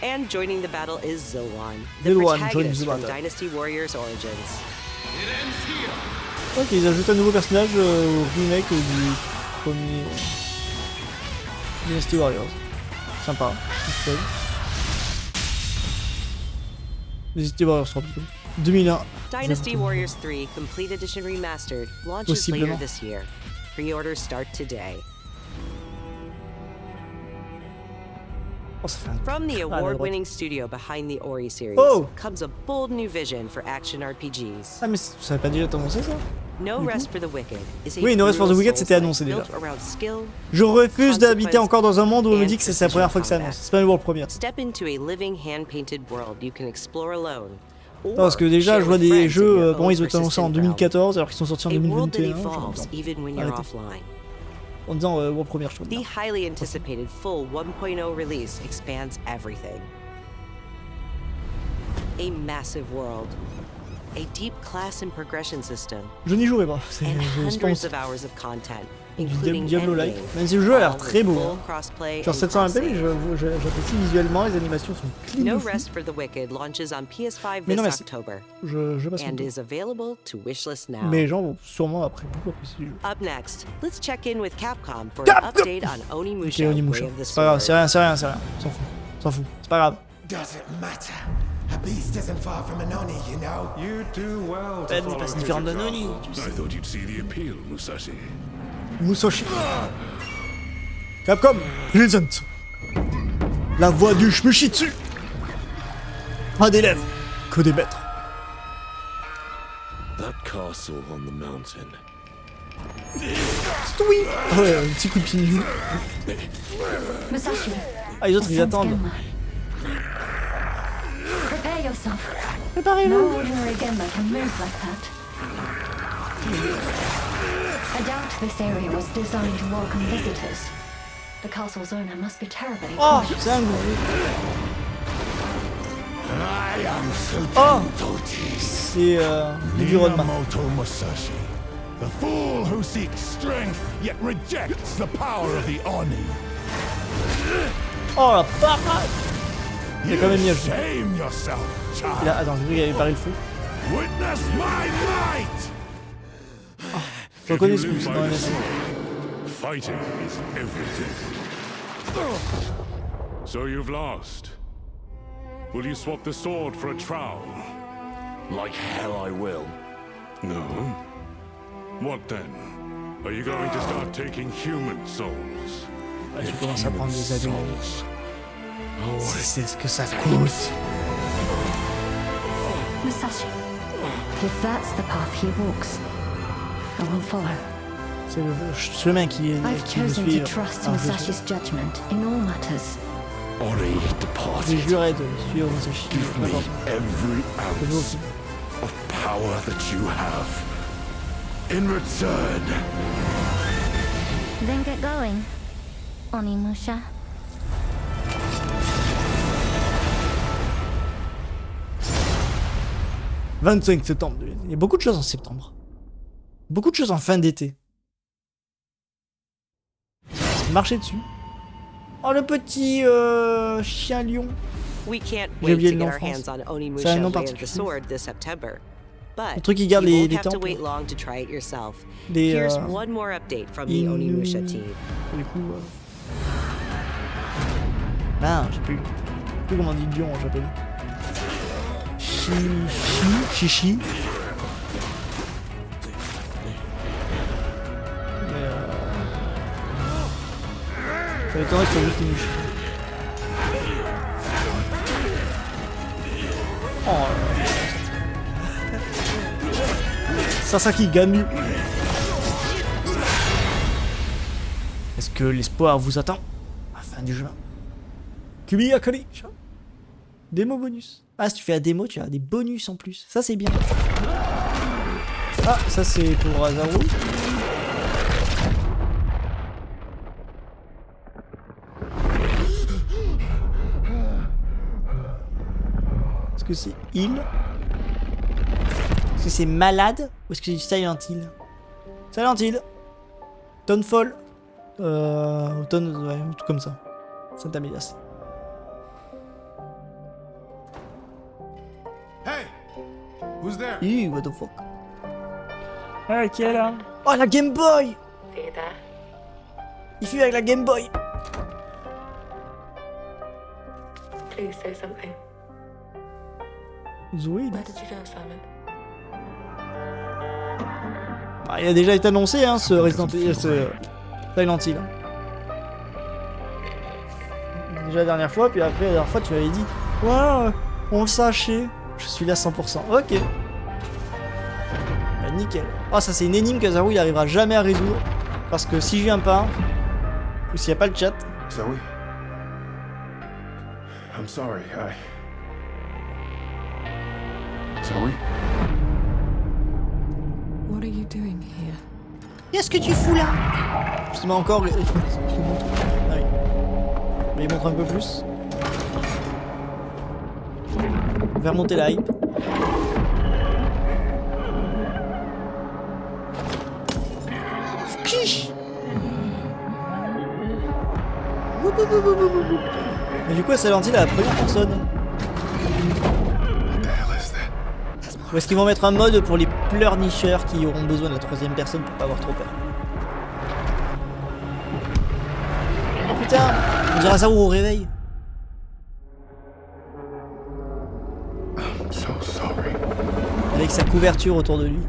And joining the battle is Zilwan, the Zilwan, joins protagonist the from battle. Dynasty Warriors Origins. Ok, ils ajoutent un nouveau personnage au remake du premier Dynasty Warriors. Sympa. c'est fun. Dynasty Warriors 3 plutôt. 2001. Dynasty Warriors 3 Complete Edition Remastered launches later Possiblement. this year. Pre-orders start today. Oh, ça fait un... From the Ah, la award-winning studio behind the Ori series Oh! comes a bold new vision for action RPGs. Ah mais ça avait pas déjà été annoncé ça? No Du Rest coup. for the Wicked is a Oui, No Rest for the brutal Wicked, c'était Souls-like annoncé déjà. built around skill, Je refuse d'habiter consequence, encore dans un monde où on me and dit que c'est la première fois que ça precision annonce. C'est pas le world premiere. Step into a living hand-painted world you can explore alone. Non, parce que déjà, share je vois with des friends in jeux, your bon, own ils ont été annoncés en persistent realm. 2014 alors qu'ils sont sortis en A world that 2021. evolves even when you're Arrêtez. offline. En disant world premiere, je trouve. The highly anticipated full 1.0 release expands everything. A massive world, a deep class and progression system, Je n'y jouerai pas. C'est and je hundreds pense of hours of content, du including Diablo-like. endgame, Même si le jeu a l'air all très with beau. full Hein. crossplay Genre and 720p, mais cross-save. j'apprécie visuellement, les animations sont clean. No de fou. Rest for the Wicked launches on PS5 Mais non, this merci. October Je passe mon and tour. is available to wishlist now. Mais les gens vont sûrement après beaucoup apprécier le jeu. Up next, let's check in with Capcom for Capcom! an update on Onimusha, Ok, Onimusha. Way of the C'est pas grave, Sword. c'est rien. S'en fout. C'est pas grave. Doesn't matter. A beast isn't far from an Oni, you know. You do well Ben, to follow c'est his différent d'un example. Oni. I thought you'd see the appeal, Musashi. Musashi. Capcom, présente. La voix du Shmushitsu. Pas d'élèves, que des maîtres. That castle on the mountain. Stoui. Ouais, un petit coup de pied de joue. Musashi, Ah, les autres, ils attendent. prepare yourself. Préparez-vous. No ordinary Genma can move like that. I doubt this area was designed to welcome visitors. The castle's owner must be terribly Oh, cautious. c'est un goût. I am Oh, Tsutomutochi, c'est l'environnement. Minamoto Musashi, the fool who seeks strength yet rejects the power of the Oni. Oh la parade. Il est quand même bien joué. Shame yourself, child. Là, attends, j'ai vu qu'il avait paré le feu. Witness my might. Je reconnais ce coup, c'est dans la nation. Fighting is everything. So you've lost. Will you swap the sword for a trowel? Like hell I will. No. What then? Are you going to start taking human souls? Ah, tu commences à prendre des habits. Oh, C'est ce que ça coûte. Musashi, if that's the path he walks, I will follow. C'est le chemin qui I've me chosen suit. to trust Musashi's judgment in all matters. Ori J'ai departed. juré de suivre Musashi. Give me every Vous ounce aussi. of power that you have. In return. Then get going, Onimusha. « 25 septembre. Il y a beaucoup de choses en septembre. Beaucoup de choses en fin d'été. Marcher dessus. Oh, le petit chien lion. We can't J'ai wait oublié to le get nom our France. hands on C'est un Onimusha nom Way of the particulier. Sword this September. Le But truc qui garde you les won't have to temples. wait long to try it yourself. Les, Here's one more update from the Onimusha team. Du coup, ah, j'ai plus comment on dit lion, j'appelle. Chichi. Mais ça m'étonnerait que ce soit juste une mouche. Oh Sasaki Ganu. Est-ce que l'espoir vous attend à la fin du jeu? Kubi Akari. Démo bonus. Ah, si tu fais la démo, tu as des bonus en plus. Ça, c'est bien. Ah, ça, c'est pour Azaru. Est-ce que c'est heal? Est-ce que c'est malade? Ou est-ce que c'est du Silent Hill? Silent Hill. Tonefall. Ouais, tout comme ça. Santa Medias. Hey! Who's there? What the fuck? Ah, qui est là? Oh, la Game Boy! Il fuit avec la Game Boy! Please say something. Zoé, Where did you go, Simon? bah, il a déjà été annoncé, hein, ce Resident Evil, ce Silent Hill. Déjà la dernière fois, puis après la dernière fois, tu m'avais dit, ouais, on le sachait. Je suis là 100%. Ok. Bah, nickel. Oh, ça c'est une énigme que Zaru il arrivera jamais à résoudre. Parce que si je viens pas, ou s'il n'y a pas le chat. Zoe? I'm sorry, Zoe? What are you doing here? Qu'est-ce que tu fous là? Justement encore, je te montre. Ah oui. Mais il montre un peu plus. Faire monter la hype. Chiche. Mais du coup, elle s'est lancée à la première personne. Ou est-ce qu'ils vont mettre un mode pour les pleurnicheurs qui auront besoin de la troisième personne pour pas avoir trop peur? Oh putain, on dirait ça au réveil. Avec sa couverture autour de lui.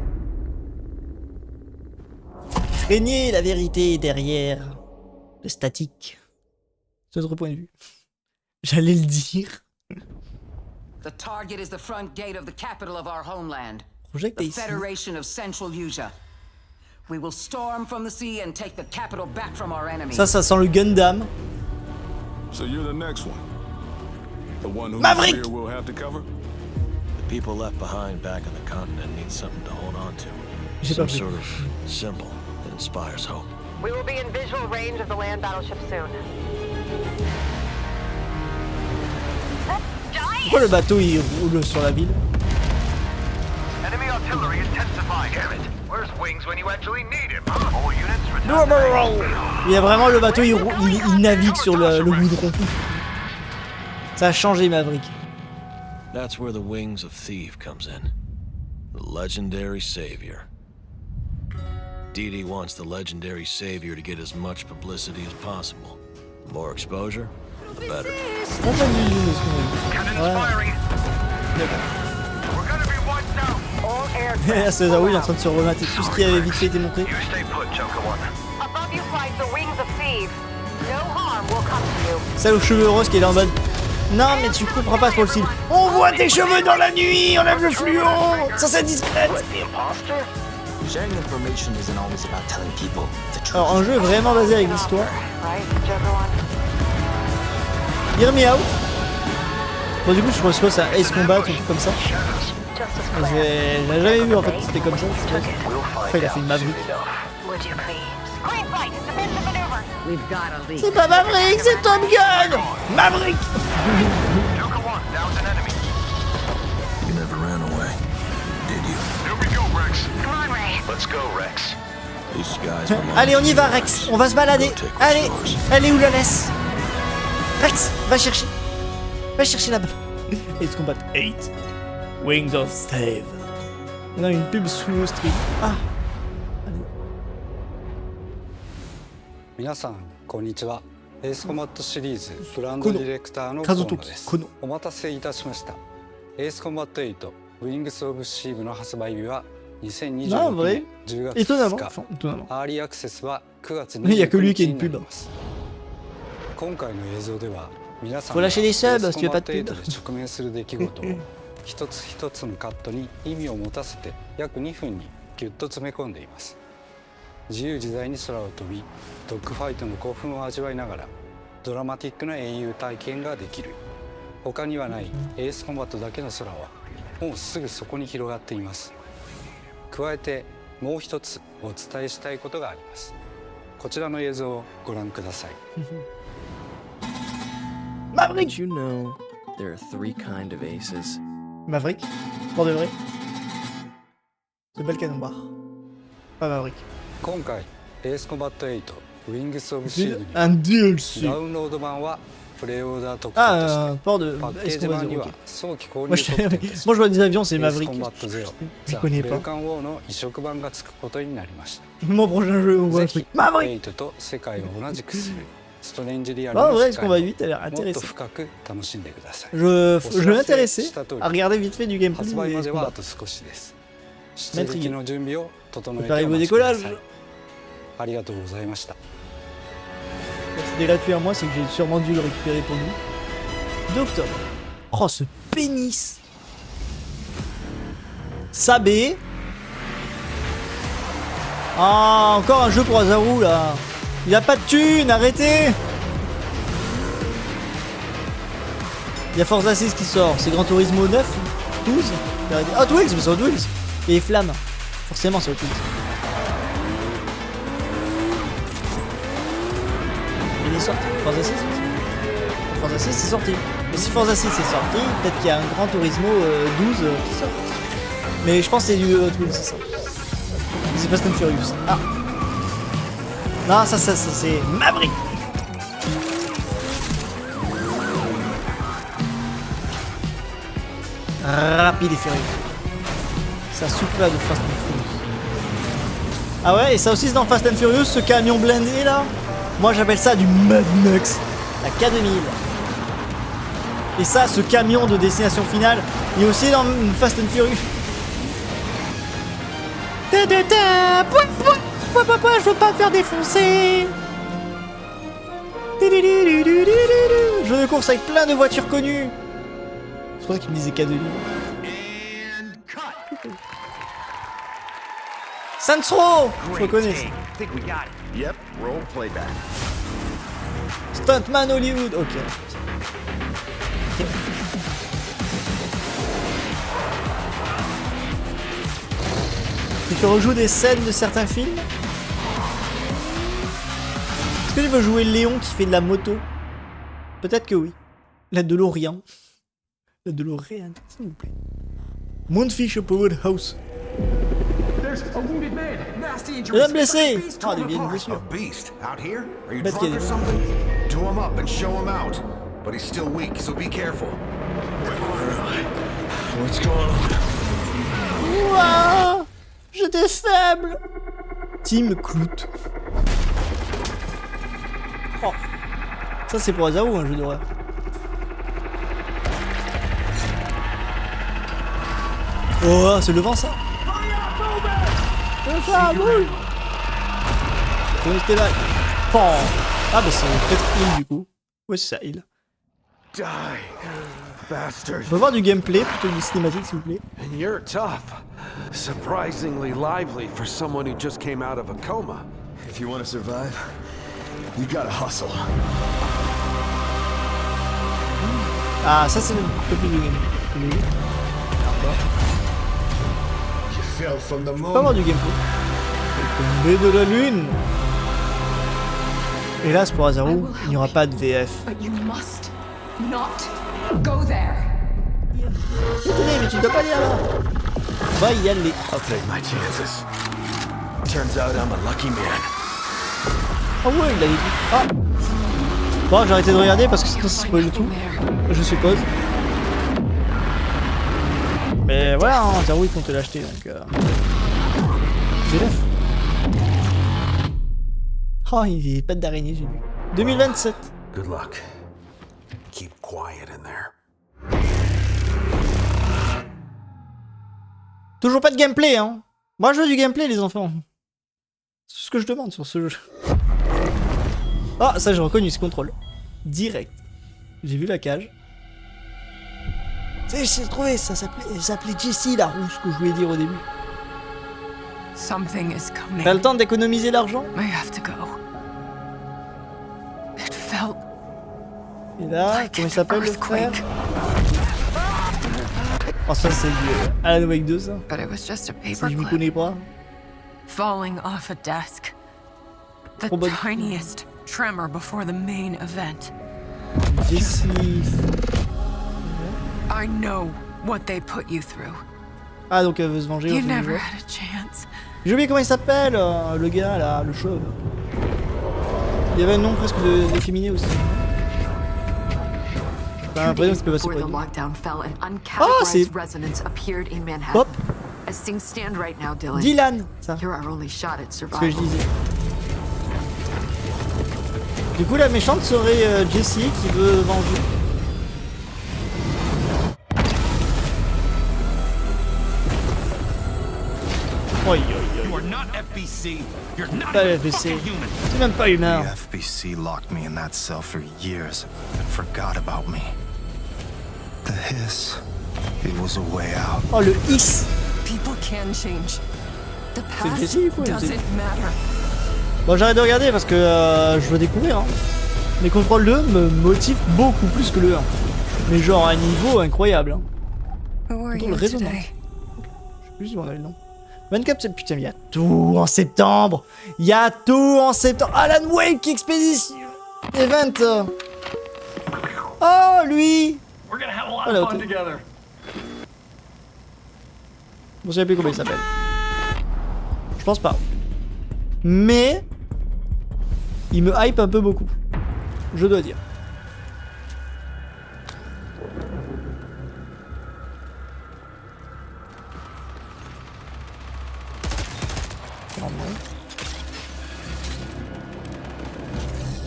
Craignez la vérité derrière le statique. C'est notre point de vue. J'allais le dire. The target is the front gate of the capital of our homeland, Project the ici. Federation of Central Asia. We will storm from the sea and take the capital back from our enemies. Ça sent le Gundam. So you're the next one. The one who Maverick! will have to cover? The people left behind back on the continent need something to hold on to. J'ai Some pas pris. sort of symbol that inspires hope. We will be in visual range of the land battleship soon. Pourquoi le bateau il roule sur la ville? Enemy artillery intensifying. Damn it. Where's Wings when you actually need him? All units return. Il y a vraiment le bateau il navigue sur le goudron. Ça a changé Maverick. That's where the Wings of Thief comes in. The legendary savior. Dee wants the legendary savior to get as much publicity as possible. The more exposure, the better. C'est ça, oui, il est en train de se remater tout ce qui avait vite fait été montré. Above you flies the Wings of Thieves. No harm will come to you. Celle aux cheveux roses qui est là en mode. Non, mais tu comprends pas trop le style. On voit tes cheveux dans la nuit, enlève le fluo. Ça c'est discret. Sharing information isn't always about telling people the truth. Alors, un jeu vraiment basé avec l'histoire. Hear me out. Bon, du coup, je pense que c'est un Ace Combat ou un truc comme ça. J'ai jamais vu en fait, c'était comme ça. Enfin, il a fait une Maverick. C'est pas Maverick, c'est Top Gun. Maverick. You never ran away, did you? Here we go, Rex. Come on, Ray. Let's go, Rex. These guys belong Allez, on y to va, you. Rex. On va se balader. Allez, elle est où la laisse? Rex, va chercher. Va chercher là-bas. Ace Combat 8. Wings of Stave. On a une pub sous le stream. Ah. 皆さんこんにちは。エースコマットシリーズブランドディレクターの河野です。お待たせいたしました。エースコマット8 Wings of Steve の発売日は2026年10月2日。アーリーアクセスは9月29日になります。今回の映像では皆さんがエースコマット8で直面する出来事を一つ一つのカットに意味を持たせて約2分にギュッと詰め込んでいます。自由自在に空を飛びドッグファイトの興奮を味わいながらドラマティックな英雄体験ができる。他にはないエースコンバットだけの空はもうすぐそこに広がっています。加えてもう一つお伝えしたいことがあります。こちらの映像をご覧ください。Maverick. Did you know there are 3 kinds of aces? Maverick. Pour de vrai. C'est bel canon barre. Pas Maverick. 今回エースコンバット8 Wings of Steel ダウンロード版はプレイオーダー特典としてパッケージ版には早期購入特典です。 Moi je vois des avions, c'est エース Maverick. コンバット0 Je connais ベル pas. カンウォーの移植版がつくことになりました。 Mon prochain jeu, on voit un truc. Maverick. 8と世界を同じくするストレンジリアル Ah の ouais, 世 ce qu'on va 界 8 a l'air をもっと intéressant. 深く楽しんでください。 Je m'intéressais à regarder vite fait du gameplay 発売ま des ではあ combats. と少しです。出撃の準備を整えて T'arrives お au 待ちください。 décollage. ありがとうございました。 C'est gratuit à moi, c'est que j'ai sûrement dû le récupérer pour lui. 2 octobre. Oh, ce pénis. Sabé. Ah, encore un jeu pour Azaru là. Il a pas de thune, arrêtez. Il y a Forza 6 qui sort. C'est Gran Turismo 9, 12. Hot Wheels, mais c'est Hot Wheels. Et les flammes. Forcément, c'est Hot Wheels. Il est sorti, Forza 6. Forza 6 c'est sorti. Mais si Forza 6 est sorti, peut-être qu'il y a un Gran Turismo 12 qui sort. Mais je pense que c'est du Hot Wheels, c'est ça. C'est Fast and Furious. Ah. Non, ça c'est Maverick. Rapide et furieux. Ça soupe là de Fast and Furious. Ah ouais, et ça aussi c'est dans Fast and Furious, ce camion blindé là. Moi j'appelle ça du Mad Max. La K2000. Et ça, ce camion de destination finale, il est aussi dans Fast and Furious. Je veux pas me faire défoncer. Jeu de course avec plein de voitures connues. C'est pour ça qu'il me disait K2000. Sansro, je reconnais ça. Yep, roll playback. Stuntman Hollywood, ok. Et tu rejoues des scènes de certains films? Est-ce que tu veux jouer Léon qui fait de la moto? Peut-être que oui. La DeLorean. La DeLorean, s'il vous plaît. Moonfish Powered House. Il a blessé. Ah, des vieilles blessures. Beast out here? Are you Bête drunk qu'il y or a des- something? Do him up and show him out. But he's still weak, so be careful. What's going on? Ouah, j'étais faible. Team Clout. Oh. Ça c'est pour Azao, un jeu d'horreur. Oh, c'est le vent ça. Ça bouge. Tes là. Oh. Ah bah c'est peut-être heal du coup. Ouais c'est ça, heal. Die, bastard. On peut voir du gameplay plutôt que du cinématique s'il vous plaît. And you're tough. Surprisingly lively for someone who just came out of a coma. If you want to survive, you gotta hustle. Ah ça c'est un peu plus du gameplay. From the On peut avoir du gameplay. Tombé de la lune. Hélas pour Azaru, il n'y aura pas de VF. But you must not go there. Désolé, mais tu dois pas aller là-bas. Va y aller. I'll take my chances. Turns out I'm a lucky man. Ah ouais, il a dit. Ah. Bon, j'ai arrêté de regarder parce que sinon ça spoil tout. Je suppose. Mais voilà, hein, Azaru il compte l'acheter donc. VF. Oh, il est pas d'araignée, j'ai vu. 2027. Good luck. Keep quiet in there. Toujours pas de gameplay, hein. Moi, je veux du gameplay, les enfants. C'est ce que je demande sur ce jeu. Ah, ça, j'ai reconnu ce contrôle. Direct. J'ai vu la cage. Tu sais, j'ai trouvé, ça s'appelait Jessie, la rousse, que je voulais dire au début. Something is coming. T'as le temps d'économiser l'argent? I have to go. It felt Et là, comment il s'appelle le frère? Oh, ça, c'est du Alan Wake 2, ça. But it was just a Si je m'y paperclip connais pas. falling off a desk. The Trop bonne. tiniest tremor before the main event. Jessie. I know what they put you through. Ah, donc elle veut se venger. You au fond du never jeu. had a chance. J'ai oublié comment il s'appelle, le gars là, le chauve. Il y avait un nom presque d'efféminé aussi. J'ai l'impression que ça peut passer Before pour the lui. lockdown fell, an Ah, uncategorized c'est resonance appeared in Manhattan. Pop. As things stand right now, Dylan, Dylan, ça. you're our only shot at Ce que je survival. disais. Du coup, la méchante serait Jessie qui veut venger. Oi, oi, You are not FBC. You're not pas even FBC. fucking human. C'est même pas humain. The FBC locked me in that cell for years and forgot about me. The hiss, it was a way out. Oh, le hiss. People can change. The C'est past Jessie, quoi, doesn't matter. Bon, j'arrête de regarder parce que je veux découvrir. Hein. Les contrôles 2 me motivent beaucoup plus que le 1. Mais genre à un niveau incroyable. Hein. Who are Contrôle you résonnant. today? Je sais plus si on a le nom. 24 septembre. Putain, mais il y a tout en septembre. Il y a tout en septembre. Alan Wake Expedition Event. Oh, lui. We're gonna have a lot Voilà, of fun ok. together. Je ne sais plus comment il s'appelle. Je pense pas. Mais il me hype un peu beaucoup. Je dois dire.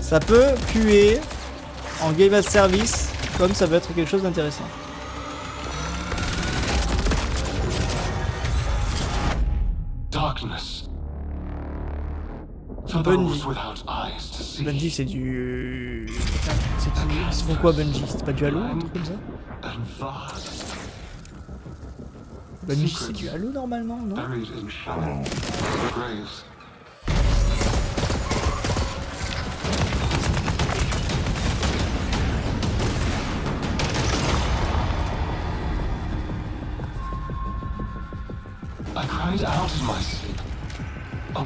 Ça peut puer en game as service, comme ça peut être quelque chose d'intéressant. Bungie. Bungie c'est du... Ils font quoi Bungie? C'est pas du Halo, un truc comme ça? Bungie c'est du Halo normalement, non?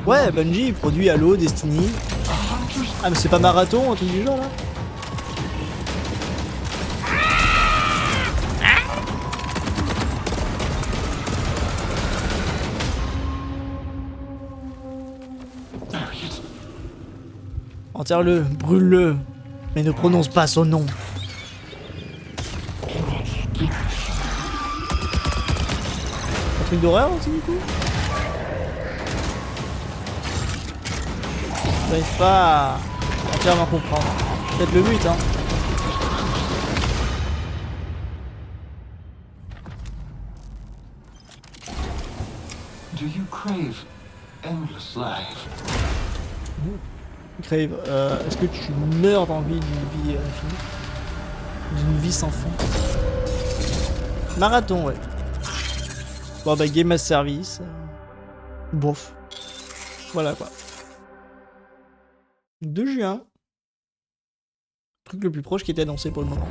Ouais, Bungie produit Halo, Destiny. Ah mais c'est pas Marathon, un truc du genre là? Enterre-le, brûle-le, mais ne prononce pas son nom. Un truc d'horreur aussi du coup? J'arrive pas à entièrement comprendre. Peut-être le but, hein. Do you crave endless life? Crave, est-ce que tu meurs d'envie d'une vie infinie? D'une vie sans fin? Marathon, ouais. Bon bah game as service. Bof. Voilà quoi. 2 juin. Truc le plus proche qui était annoncé pour le moment.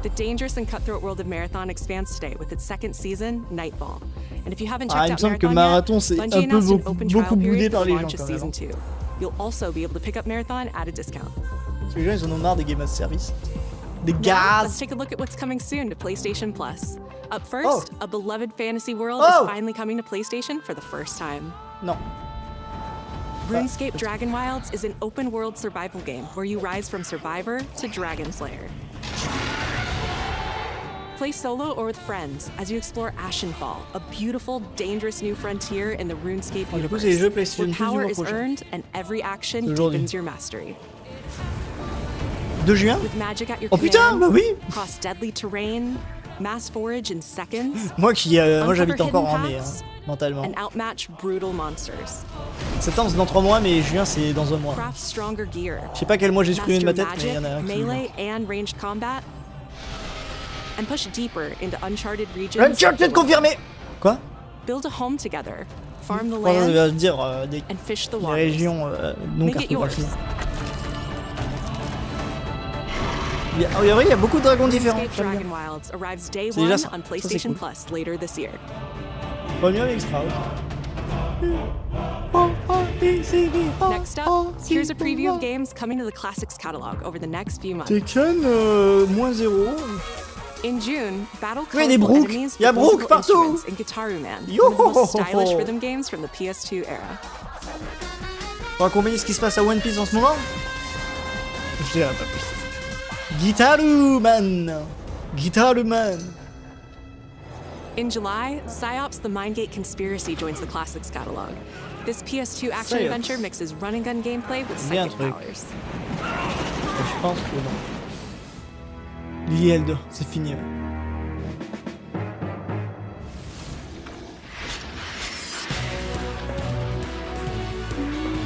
The dangerous and cutthroat world of Marathon expands today with its second season, Nightfall. And if you haven't checked out Marathon yet, Bungie announced an open trial period for launch of season 2. You'll also be able to pick up Marathon at a discount. Parce que les gens ils en ont marre des game as service. Des Now, gaz. let's take a look at what's coming soon to PlayStation Plus. Up first, a beloved fantasy world is finally coming to PlayStation for the first time. Non. RuneScape Dragon Wilds is an open-world survival game where you rise from survivor to dragon slayer. Play solo or with friends as you explore Ashenfall, a beautiful, dangerous new frontier in the RuneScape universe, where power is earned and every action deepens your mastery. 2 juin? With magic at your Oh putain, bah oui! Cross deadly terrain, mass forage in seconds. Moi j'habite encore en mai, hein, mentalement. And outmatch brutal monsters. Septembre c'est dans 3 mois, mais juin c'est dans 1 mois. Craft stronger gear. Je sais pas quel mois j'ai supprimé de ma tête, mais il y en a un qui... melee and ranged combat. And push deeper into uncharted regions. Uncharted confirmé! Quoi? Build a home together. Farm the Ça veut land. dire And fish the des waters. régions non Make it yours. cartographiées. Il y a beaucoup de dragons différents. RuneScape Dragon Wilds arrives day C'est déjà 1 ça. on Ça, PlayStation c'est cool. Plus later this year. Premier extra. Next up, here's a preview of games coming to the Classics catalog over the next few months. Tekken -0. In June, battle Oui, des colorful Brook. enemies Il y a with Brook musical partout. instruments in Guitaru Man, Yo one of the most stylish rhythm games from the PS2 era. On va combiner ce qui se passe à One Piece en ce moment. Je dirais pas plus. Guitaru Man. Guitaru Man. In July, Psyops The Mindgate Conspiracy joins the Classics catalog. This PS2 action Psyops. adventure mixes run and gun gameplay with Bien psychic truc. powers. Je pense que non. Lily Elder, c'est fini. Ouais.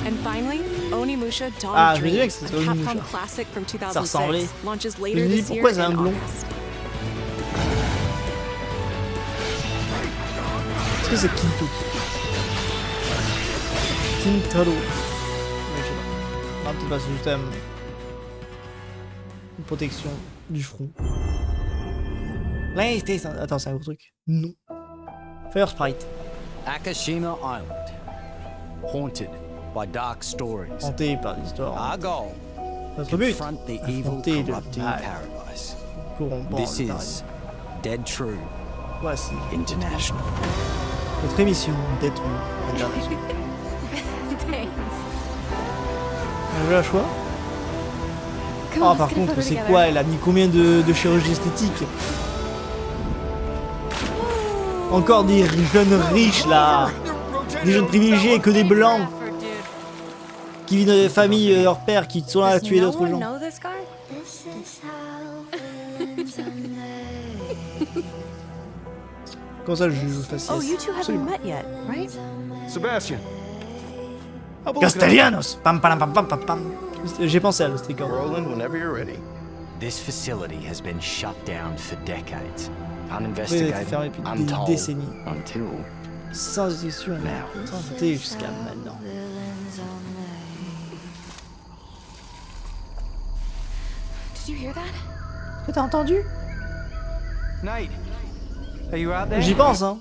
And finally, Onimusha Dawn Ah, of je me disais que Dreams, c'était a Onimusha. Capcom classic from Ça ressemblait. 2006, launches Je later me dis this year pourquoi c'est un in blond. August. Est-ce que c'est Kinto? Kintaro. Ouais, je sais pas. Non, peut-être pas, c'est juste une protection du front. PlayStation. Attends, c'est un gros truc. Non. Fire Sprite. Akashima Island. Haunted by dark stories. Hanté par l'histoire. Our goal. Notre but. Confront the evil Affronter le corrupting mal. paradise. Corrompant This le is paradis. Dead True Voici International. notre émission détruite internationale. Thanks. jeu à choix. Ah, par contre, c'est quoi? Elle a mis combien de chirurgie esthétique? Encore des jeunes riches là. Des jeunes privilégiés, que des blancs. Qui vivent dans des familles, leur père, qui sont là à tuer d'autres gens. Comment ça, je joue faciès? Oh, you two haven't met yet, right? Sebastian. Castellanos. Pam pam pam pam pam pam. J'ai pensé à le sticker. Roland, whenever you're ready. This facility has been shut down for decades. Oui, Uninvestigated, fermé depuis des untold, décennies. until Sans exception. Sans doute jusqu'à maintenant. Did you hear that? T'as entendu? Nate, are you out there? J'y pense, hein.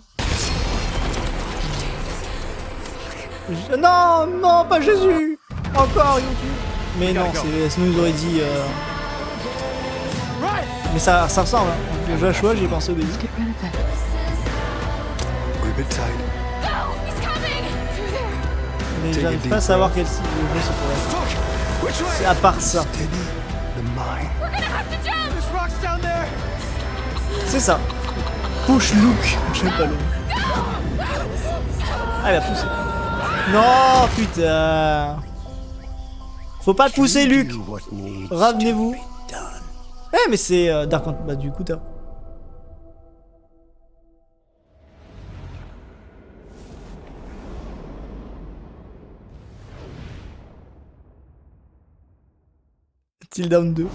Non, non, pas Jésus. Encore, ils ont tué. Mais non, sinon ils auraient dit. Mais ça ressemble. Hein. Le Joshua, j'y ai pensé au début. Mais j'arrive pas à savoir quel jeu c'est pour elle. C'est à part ça. C'est ça. Push Luke. J'aime pas le. Ah, il a poussé. Non, putain. Faut pas le pousser, Luke. Ramenez-vous. Eh, mais c'est Dark Hunter. Bah, du coup, t'as. Till Down 2.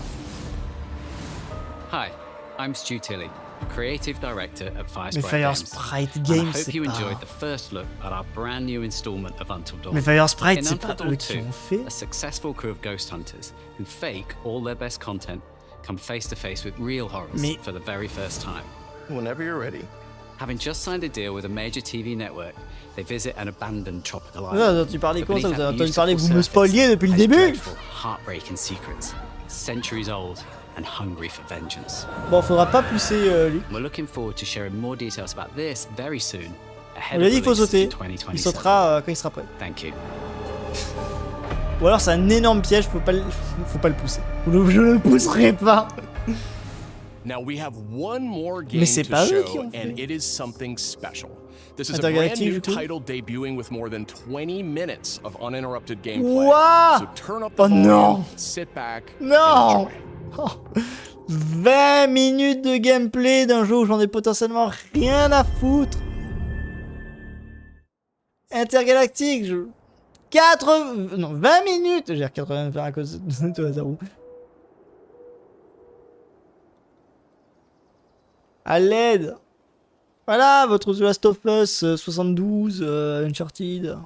Hi, I'm Stu Tilley, creative director at Fire Mais Sprite Fire Games. Sprite And Games, I hope c'est you pas... enjoyed the first look at our brand new installment of Until Dawn. Mais Fire Sprite, In c'est Until pas Dawn eux qui 2, ont fait. a successful crew of ghost hunters who fake all their best content come face to face with real horrors for the very first time. Whenever you're ready. Having just signed a deal with a major TV network, they visit an abandoned tropical island. Vous avez entendu parler comment ça? Vous avez entendu parler? Vous me Beautiful spoiliez depuis le surface début. has dreadful, heartbreaking secrets, centuries old and hungry for vengeance. Bon, faudra pas pousser lui. We're looking forward to sharing more details about this very soon. On lui a dit qu'il faut sauter. Il sautera quand il sera prêt. Thank you. Ou alors c'est un énorme piège, faut pas le pousser. Je le pousserai pas. Now we have one more game Mais c'est to pas eux show, qui ont fait. and it is something special. This is a Intergalactic, brand new du coup. title debuting with more than 20 minutes of uninterrupted gameplay. Ouah! So turn up the Oh volume, non! sit back, Non! and enjoy. Oh. 20 minutes de gameplay d'un jeu où j'en ai potentiellement rien à foutre. Intergalactique, 20 minutes. J'ai 80 à cause de toi, Zarou. À l'aide. Voilà, votre The Last of Us 72, Uncharted.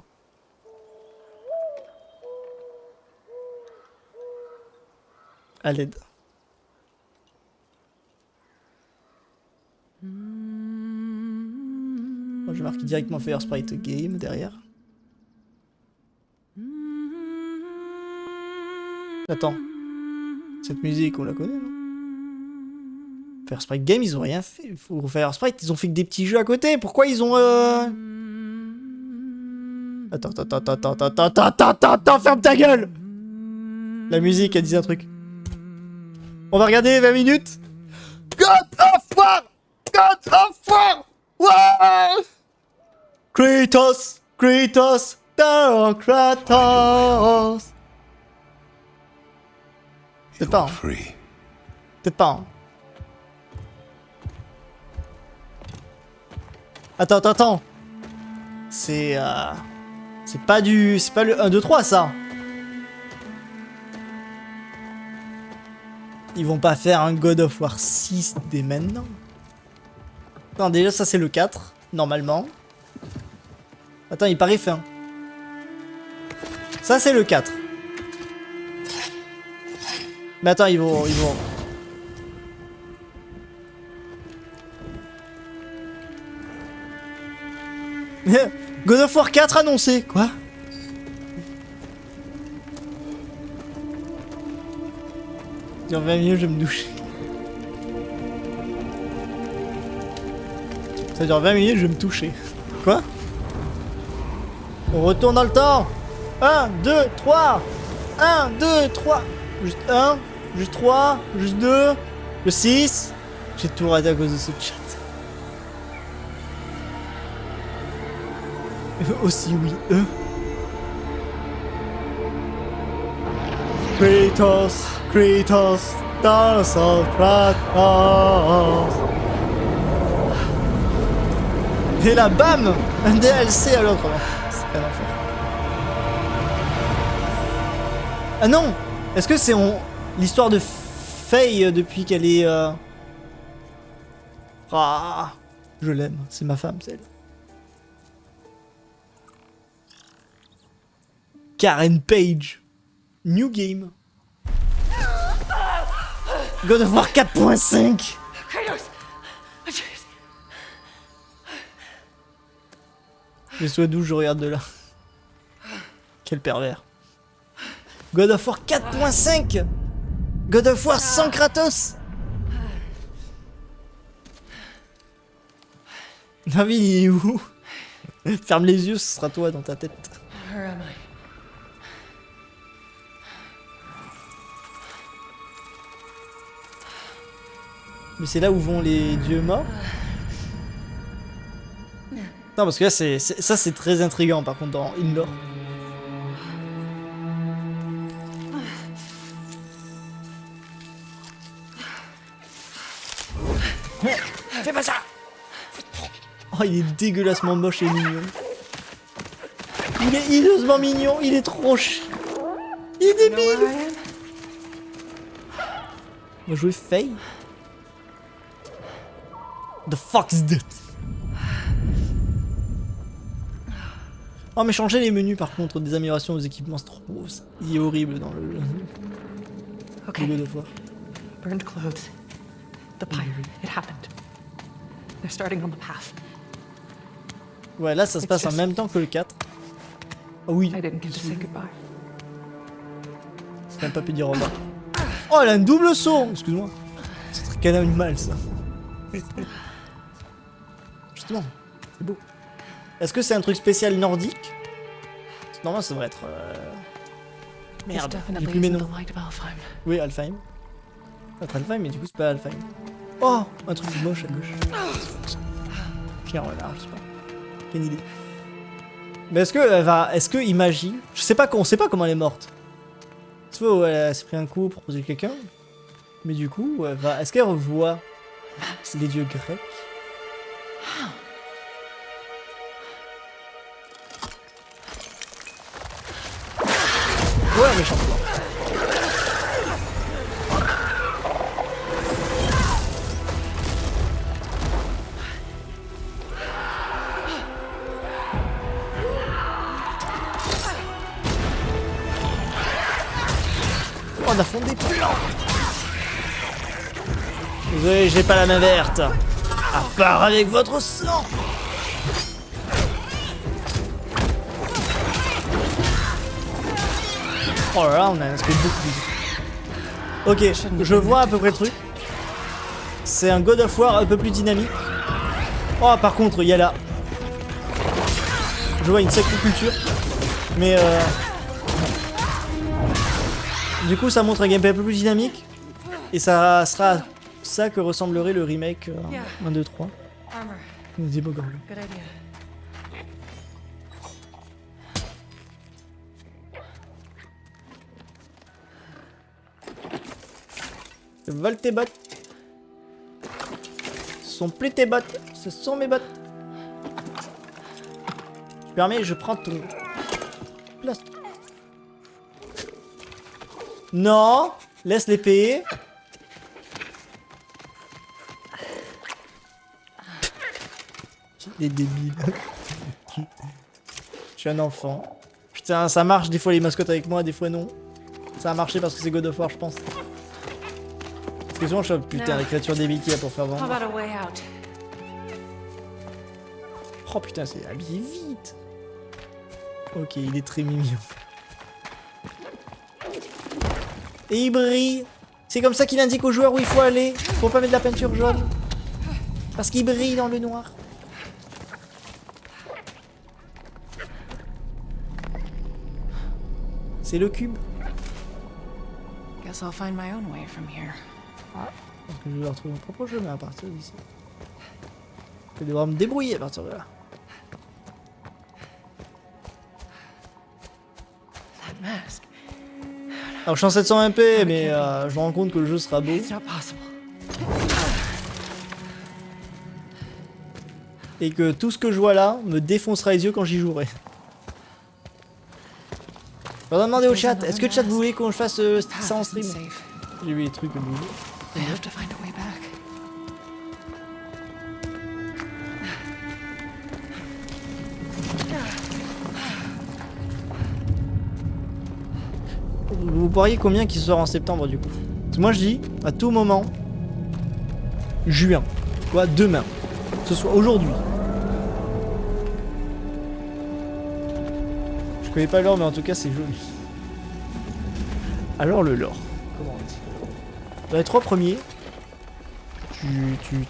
À l'aide. Moi, je marque directement Fire Sprite Game derrière. Attends. Cette musique, on la connaît, non? Fire Sprite Game, ils ont rien fait. Fire Sprite, ils ont fait que des petits jeux à côté. Pourquoi ils ont... Attends, ferme ta gueule! La musique, elle dit un truc. On va regarder 20 minutes. God of War! God of War! Wow! Kratos! Kratos! Down Kratos! Peut-être pas, hein. Peut-être pas, hein. Attends. C'est pas du... C'est pas le 1, 2, 3, ça. Ils vont pas faire un God of War 6 dès maintenant. Non, déjà, ça, c'est le 4, normalement. Attends, il paraît fin. Ça, c'est le 4. Mais attends, ils vont... God of War 4 annoncé. Quoi? Dans 20 minutes, je vais me doucher. Ça dure 20 minutes, je vais me toucher. Quoi? On retourne dans le temps. 1, 2, 3. 1, 2, 3. Juste 1, juste 3, juste 2, le 6. J'ai tout raté à cause de ce chat. Aussi oui, Kratos, Kratos, Stars of Kratos. Et là, bam, un DLC à l'autre. C'est pas l'enfer. Ah non, est-ce que c'est l'histoire de Faye depuis qu'elle est... Ah, je l'aime, c'est ma femme, celle. Karen Page. New game. God of War 4.5. Je sois d'où je regarde de là. Quel pervers. God of War 4.5. God of War sans Kratos. David, il est où? Ferme les yeux, ce sera toi dans ta tête. Mais c'est là où vont les dieux morts? Non, parce que là, ça c'est très intriguant par contre dans Inlore. Fais pas ça! Oh, il est dégueulassement moche et mignon. Il est hideusement mignon, il est trop chiant. Il est débile! On va jouer Faye. The fuck is that? Oh mais changer les menus par contre, des améliorations aux équipements, c'est trop beau ça. Il est horrible dans le God of War. Burned clothes. The pyre. It happened. They're starting on the path. Ouais, là ça se passe en même temps que le 4. Oh oui. I didn't get to say goodbye. C'est même pas pu dire au revoir. Oh, elle a un double saut. Excuse-moi. C'est très canal mal ça. Justement, c'est beau. Est-ce que c'est un truc spécial nordique? Normalement ça devrait être... Merde, j'ai plus mes noms. Oui, Alfheim. Notre Alfheim, mais du coup c'est pas Alfheim. Oh, un truc moche à gauche. Chien renard, je sais pas. Quelle idée. Mais est-ce que elle va... Est-ce que imagine... Je sais pas, on sait pas comment elle est morte. Tu vois, elle s'est pris un coup pour poser quelqu'un. Mais du coup, elle va... Est-ce qu'elle revoit les dieux grecs? Ouais, méchant. Oh, on a fondé des plans. Désolé, j'ai pas la main verte. À part avec votre sang. Oh là là, on a un aspect beaucoup plus... Ok, je vois à peu près le truc. C'est un God of War un peu plus dynamique. Oh, par contre, il y a là... Je vois une sacrée culture. Mais du coup, ça montre un gameplay un peu plus dynamique. Et ça sera ça que ressemblerait le remake 1, 2, 3. Des beaux gars. Je vole tes bottes. Ce sont plus tes bottes, ce sont mes bottes. Tu permets, je prends ton place. Non, laisse les payer. Il est débile. Je suis un enfant. Putain, ça marche des fois les mascottes avec moi, des fois non. Ça a marché parce que c'est God of War, je pense. Parce que souvent je suis putain la créature débile qu'il y a pour faire vendre. Oh putain, c'est habillé vite. Ok, il est très mignon. Et il brille. C'est comme ça qu'il indique aux joueurs où il faut aller. Faut pas mettre de la peinture jaune. Parce qu'il brille dans le noir. C'est le cube. Guess I'll find my own way from here. Ah, donc je vais retrouver mon propre chemin à partir d'ici. Je vais devoir me débrouiller à partir de là. That mask. Alors je suis en 720 MP, mais je me rends compte que le jeu sera beau. Et que tout ce que je vois là me défoncera les yeux quand j'y jouerai. On va demander au chat, est-ce que le chat vous voulez qu'on fasse ça en stream? J'ai vu les trucs que vous voulez. Vous pariez combien qui sort en septembre du coup? Parce que moi je dis, à tout moment, juin, quoi, demain, que ce soit aujourd'hui. Je connais pas l'or mais en tout cas c'est joli. Alors le lore, comment on dit? Dans les 3 premiers,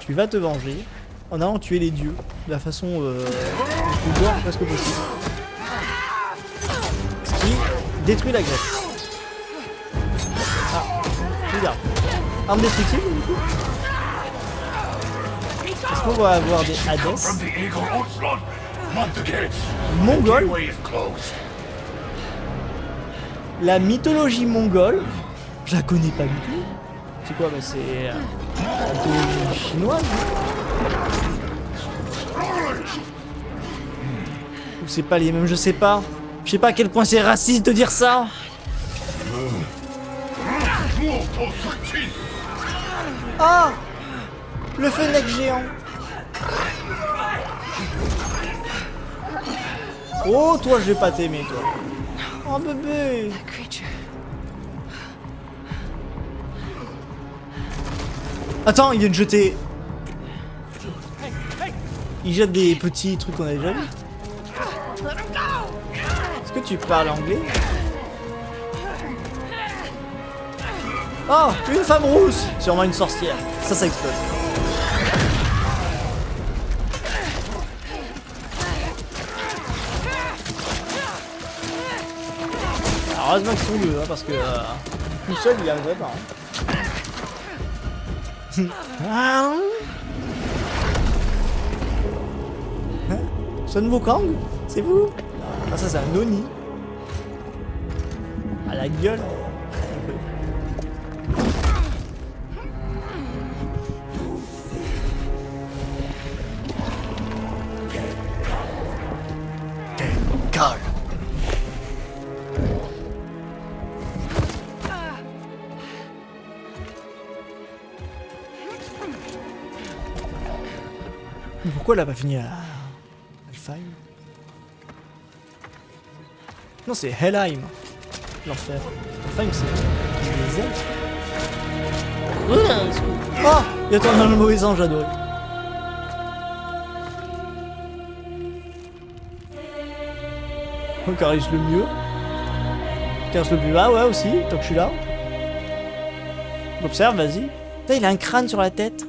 tu vas te venger en allant tuer les dieux de la façon la plus gore presque possible. Ce qui détruit la Grèce. Ah, regarde. Arme destructible du coup. Est-ce qu'on va avoir des Hades? Mongol. La mythologie mongole, je la connais pas du tout. C'est quoi? Bah c'est la mythologie chinoise. Ou c'est pas les mêmes, je sais pas. Je sais pas à quel point c'est raciste de dire ça. Ah, le fennec géant. Oh, toi, je vais pas t'aimer, toi. Oh, bébé. Attends, il vient de jeter... Il jette des petits trucs qu'on a déjà vus. Est-ce que tu parles anglais? Oh, une femme rousse. Sûrement une sorcière. Ça explose. Alors, heureusement qu'ils sont deux, hein, parce que tout seul il y arriverait pas. Hein. Sun Wukong? C'est vous? Ah, ça c'est un Noni. À la gueule. Carl. Pourquoi elle a pas fini à Alfheim? Non, c'est Helheim. L'enfer. Alfheim, c'est les elfes. Oh, il attend dans le mauvais sens, j'adore. Caris le mieux. Caris le plus bas, ouais, aussi, tant que je suis là. Observe, vas-y. Putain, il a un crâne sur la tête.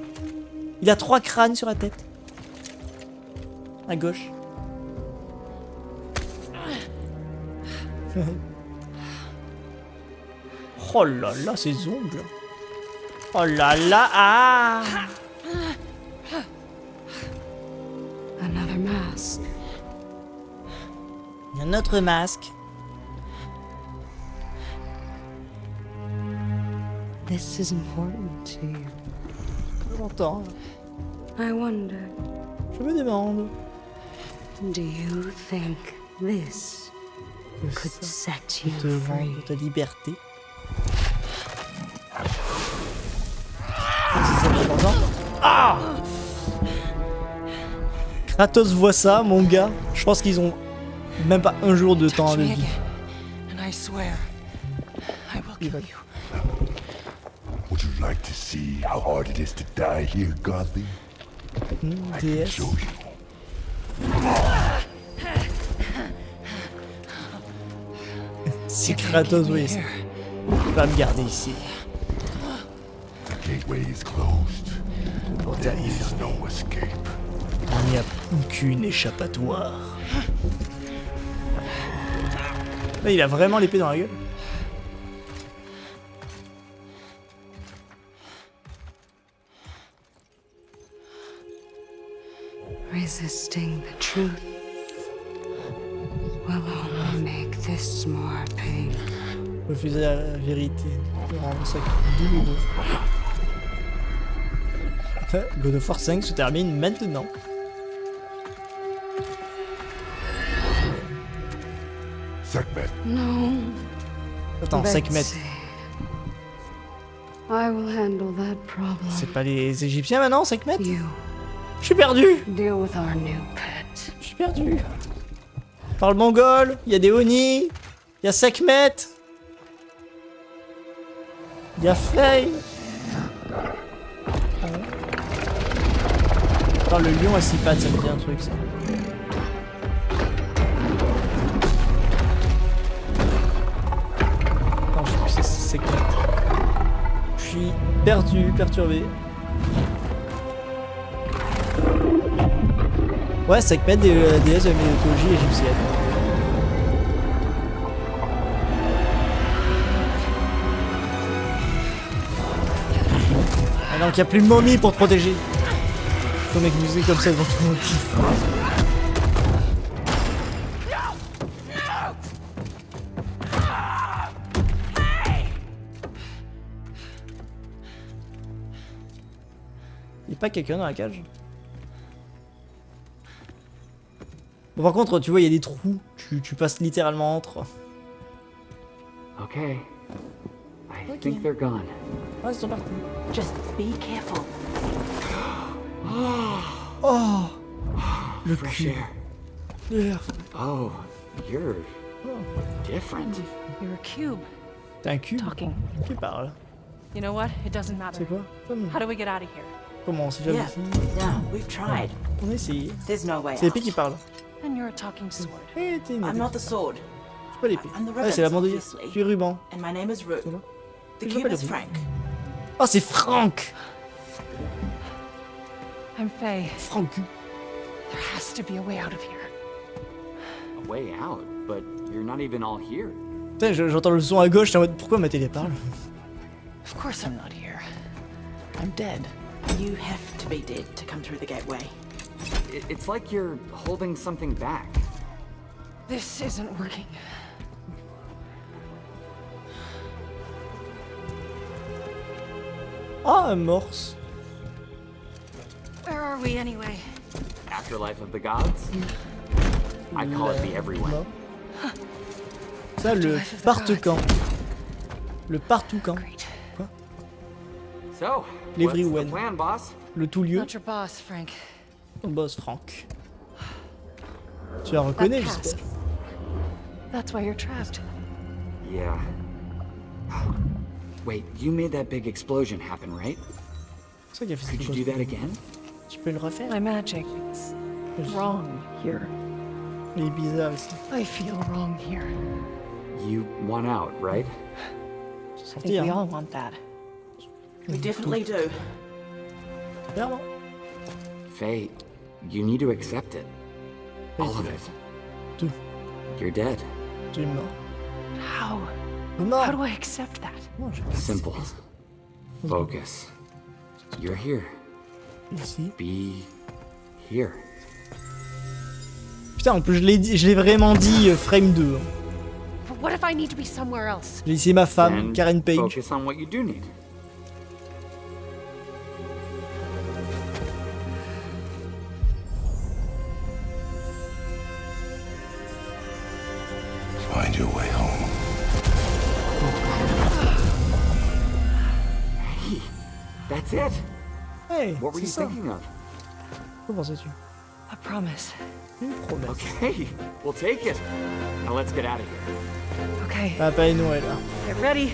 Il a 3 crânes sur la tête. À gauche. Oh là là, ses ongles. Oh là là, ah. Another mask. Un autre masque. This is important to you. J'entends. I wonder. Je me demande. Do you think this could set you free? Ta liberté. Ah! Kratos voit ça, mon gars. Je pense qu'ils ont même pas un jour de temps à le vivre. Would you like to see how hard it is to die here, Godly? I can show you. Si Kratos, oui, il va me garder ici. The gateway is closed. Le portail est fermé. No escape. Il n'y a aucune échappatoire. Là, il a vraiment l'épée dans la gueule. Resisting the truth will only make this more painful. Refuser la vérité peut rendre ça douloureux. God of War 5 se termine maintenant. Sekhmet. No. Attends, Sekhmet. I will handle that problem. C'est pas les Égyptiens maintenant, Sekhmet? Je suis perdu. Deal with our new pet. Je suis perdu. Parle mongol, il y a des Oni, il y a Sekhmet, il y a Faye. Attends, le lion à 6 pattes, ça me dit un truc ça. Non, je sais plus, c'est Sekhmet. Je suis perdu, perturbé. Ouais, Sekhmet, déesse de la mythologie égyptienne. Ah donc il n'y a plus de momie pour te protéger. Ton mec musée comme ça devant tout le monde kiffe. Il n'y a pas quelqu'un dans la cage? Bon, par contre, tu vois, il y a des trous. Tu passes littéralement entre. Okay. I think they're gone. Ouais, ils sont partis. Just be careful. Oh, le fresh cul. air. L'air. Oh, you're different. You're a cube. T'es un cube? Talking. Qui parle? You know what? It doesn't matter. C'est quoi? How do we get out of here? Comment? C'est jamais ici. No, we've tried. On a essayé. There's no way C'est l'épée out. qui parle. And you're a talking sword. Eh, t'es une I'm épée. not the sword. C'est pas l'épée. I'm the Ouais, c'est la ribbons, bandoulière. obviously. Je suis ruban. And my name is Rue. The Je cube m'appelle is Rue. Frank. Oh, c'est Franck! I'm Faye. Franck. There has to be a way out of here. A way out, but you're not even all here. Putain, j'entends le son à gauche, t'es en mode pourquoi ma télé parle? Of course I'm not here. I'm dead. You have to be dead to come through the gateway. It's like you're holding something back. This isn't working. Ah, un morse. Where are we anyway? Afterlife of the gods? I call it the everyone. Ça, le part-camp. Le part-camp. Quoi? So, L'Everyone. plan, boss? Le tout-lieu. Not your boss, Frank. Ton boss, Franck. Tu la reconnais, j'espère. That's why you're trapped. Yeah. Wait, you made that big explosion happen, right? C'est ça qui a fait Could you do that again? Tu peux le refaire? My magic's wrong here. Il est bizarre aussi. I feel wrong here. You want out, right? I think we all want that. We definitely do. Clairement. Faye, you need to accept it. All of it. Tout. You're dead. Tu es mort. How? Non. How do I accept that? Simple. Focus. You're here. Ici. Be here. Putain, en plus je l'ai vraiment dit frame 2. But what if I need to be somewhere else? J'ai laissé ma femme, Then Karen Page. Focus on what you do need. Find your way home. Hey, that's it. Hey, What were you c'est ça. thinking of? Comment sais-tu? A promise. Une promesse. Okay, we'll take it. Now let's get out of here. Okay. Papa et Noël là. Get ready.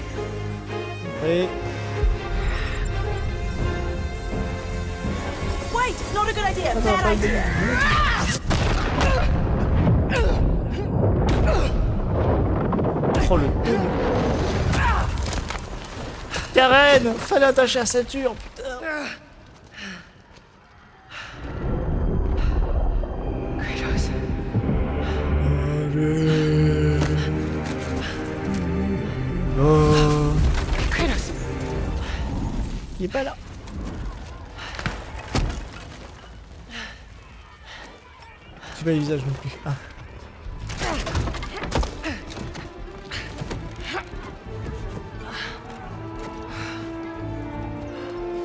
Et... Wait, not a good idea. Bad idea. Oh le... Karen, fallait attacher la ceinture, putain. Kratos. Oh. Kratos. Il est pas là. sais pas les visages non plus. Ah.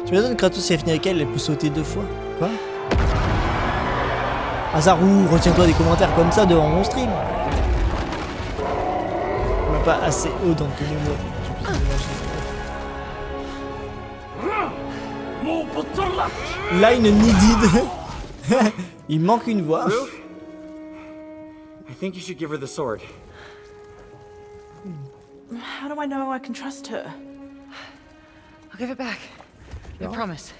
Tu m'étonnes Kratos s'est fini avec elle, elle peut sauter 2 fois. Quoi? Azarou, retiens-toi des commentaires comme ça devant mon stream. On n'a pas assez haut dans ton humour. Line needed. Il manque une voix. I think you should give her the sword. How do I know I can trust her? I'll give it back. I promise.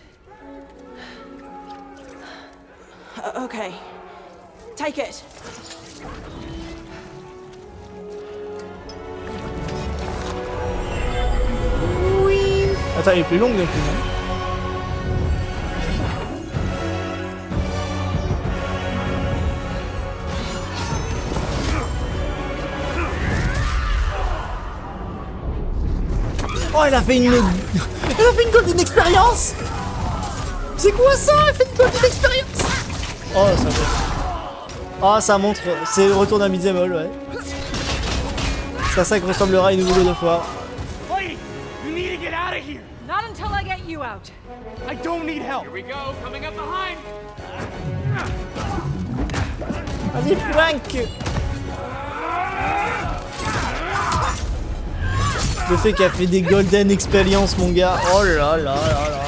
Okay. Take it. Oui. Attends, elle est plus longue d'un coup, non? Oh, elle a fait une... Elle a fait une golden expérience. C'est quoi ça? Elle fait une golden expérience. Oh, ça fait... Oh, ça montre... C'est le retour d'un beat'em all, ouais. C'est à ça que ressemblera une nouvelle God of War. Lady, you need to get out of here. Not until I get you out. I don't need help. Here we go, coming up behind. Vas-y, Frank. Le fait qu'elle fait des golden expériences, mon gars. Oh là là là là.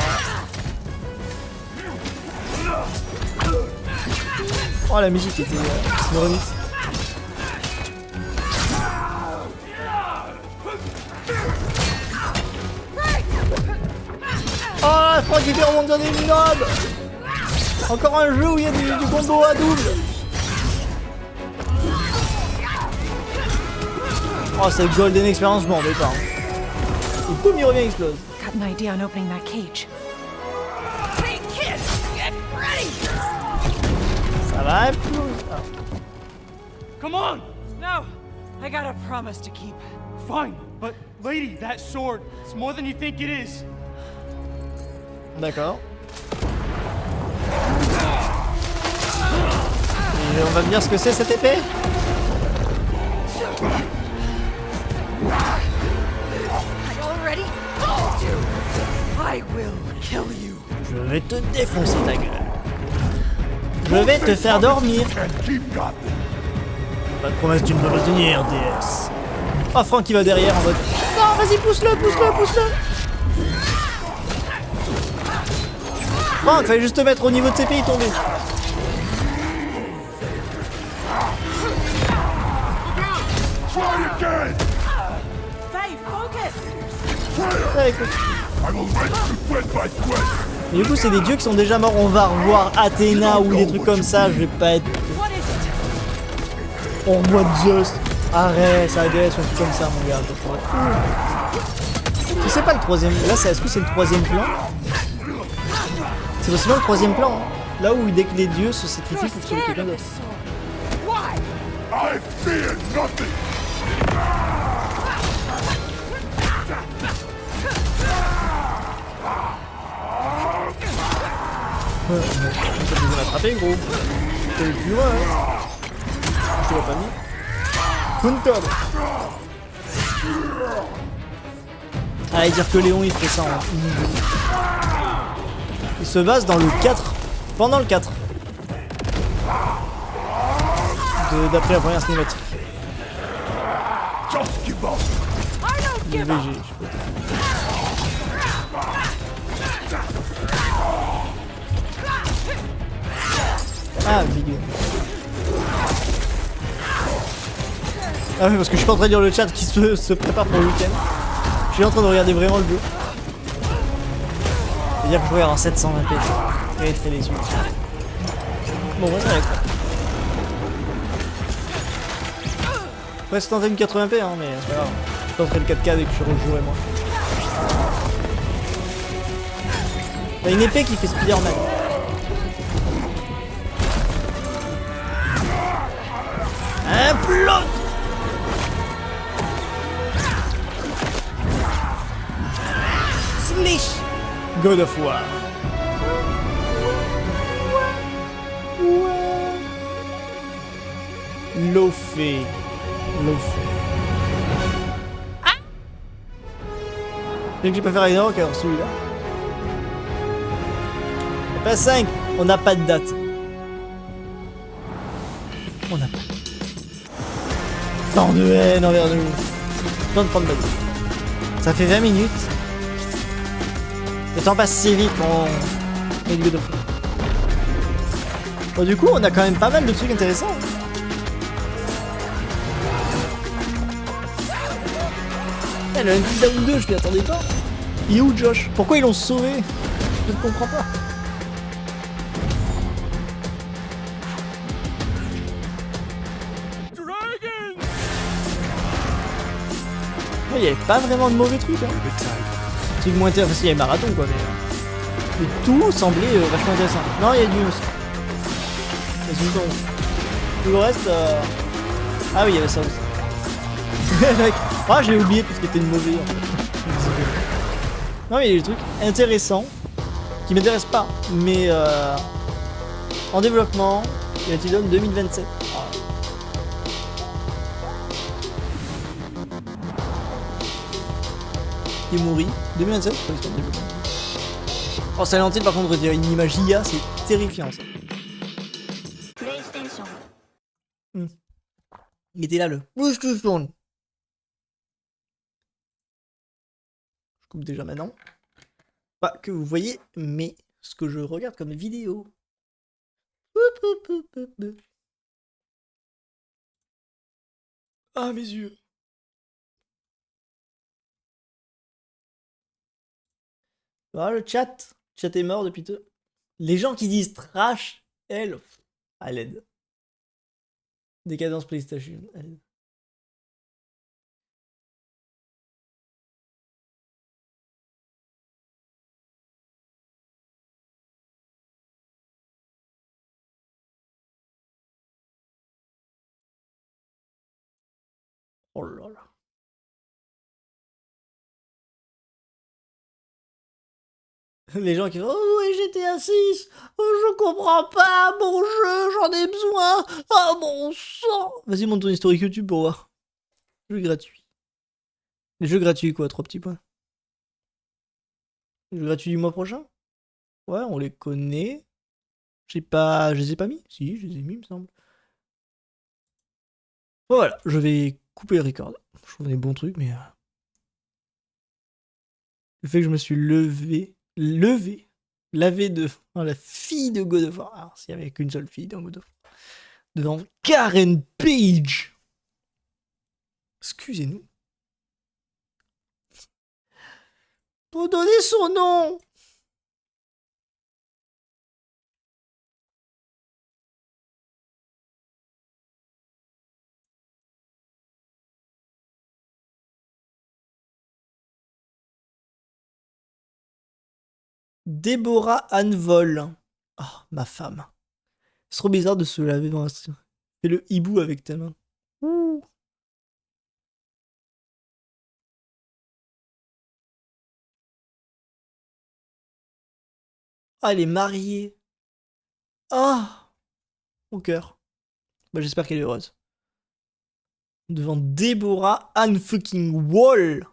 Oh, la musique était... c'est une remix. Oh, Franck il fait rebondir des minobles. Encore un jeu où il y a du combo à double. Oh, cette golden expérience, je m'en vais pas. Et boum, il revient, explose. Got an idea on opening that cage. Hey kid, get ready. Ça va, explose. Ah. Come on. No, I got a promise to keep. Fine, but lady, that sword, it's more than you think it is. D'accord. Et on va me dire ce que c'est cette épée? I already told you. I will kill you. Je vais te défoncer ta gueule. Je vais te faire dormir. Pas de promesse d'une bonne tenir, DS. Oh, Franck qui va derrière en mode... Non, vas-y, pousse-le, pousse-le, pousse-le. Franck, fallait juste te mettre au niveau de ses pieds, tomber. Faye, focus. Ouais, écoute. Mais du coup, c'est des dieux qui sont déjà morts. On va revoir Athéna ou des trucs comme ça. Je vais pas être... Oh, moi Zeus. Arrête, ça Hades ou un truc comme ça, mon gars. Si c'est pas le troisième... Là, est-ce que c'est le troisième plan? C'est possiblement le troisième plan. Hein. Là où dès que les dieux se sacrifient pour sauver quelqu'un d'autre. I fear nothing. Ouais, ça peut vous attraper, gros. T'es le plus loin, hein. Je te vois pas mis. Kuntob. Allez, dire que Léon il fait ça en une minute. Il se base dans le 4. Pendant le 4. D'après la première cinématique. Le VG, je sais pas. Ah, big. Ah oui, parce que je suis en train de lire le chat qui se prépare pour le week-end. Je suis en train de regarder vraiment le jeu. C'est-à-dire que je regarde en 720p. Et très les yeux. Bon, ouais, ça va être. Ouais, c'est tenté une 80p, hein, mais c'est pas grave. Je tenterai le 4K dès que je rejouerai moi. T'as une épée qui fait Spider-Man. Implode! Slish! God of War. Lofé. Ah, bien que j'ai pas fait Ragnarok alors celui-là. Pas 5, on n'a pas de date. On n'a pas. Tant de haine envers nous. Tant de prendre ça fait 20 minutes. Le temps passe si vite mon God of War. Bon, du coup, on a quand même pas mal de trucs intéressants. Le Until Dawn 2, je m'y attendais pas. Il est où Josh? Pourquoi ils l'ont sauvé? Je ne comprends pas. Il n'y avait pas vraiment de mauvais trucs. Hein. Truc moins intéressant, parce qu'il y avait marathon quoi. Mais tout semblait vachement intéressant. Non, il y a du aussi. Tout le reste. Ah oui, il y avait ça aussi. Ah, j'ai oublié tout ce qui était de mauvais. En fait. Non, mais il y a des trucs intéressants qui m'intéressent pas, mais en développement. Il y a Until Dawn 2027. Qui est mouru. 2027, je crois qu'ils sont en développement. Oh, Silent Hill, par contre, dire une image IA, c'est terrifiant ça. Il était là le PlayStation. Je coupe déjà maintenant. Pas que vous voyez, mais ce que je regarde comme vidéo. Ah, mes yeux. Ah, le chat. Le chat est mort depuis peu. Les gens qui disent trash, elle, à l'aide. Décadence PlayStation, à l'aide. Oh là là. Les gens qui disent oh ouais GTA 6, oh, je comprends pas mon jeu, j'en ai besoin, oh mon sang. Vas-y monte ton historique YouTube pour voir. Jeu gratuit. Les jeux gratuits quoi, 3 petits points. Les jeux gratuits du mois prochain? Ouais, on les connaît. Je les ai pas mis? Si, je les ai mis, il me semble. Voilà, je vais couper le record. Je trouve des bons trucs, mais... Le fait que je me suis lavé de... Oh, la fille de God of War. Alors, s'il y avait qu'une seule fille dans God of War. Devant Karen Page. Excusez-nous. Pour donner son nom. Déborah Anne Vol. Oh, ma femme. C'est trop bizarre de se laver dans la stream. Fais le hibou avec tes mains. Ouh. Ah, elle est mariée. Ah, mon cœur. Bah, j'espère qu'elle est heureuse. Devant Déborah Anne fucking Wall.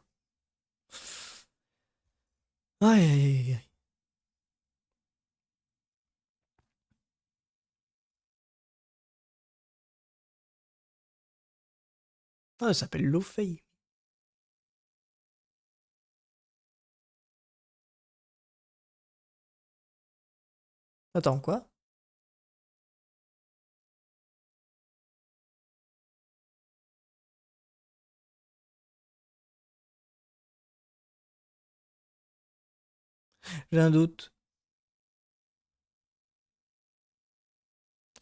Aïe, aïe, aïe. Ah, elle s'appelle Lofei. Attends, quoi? J'ai un doute.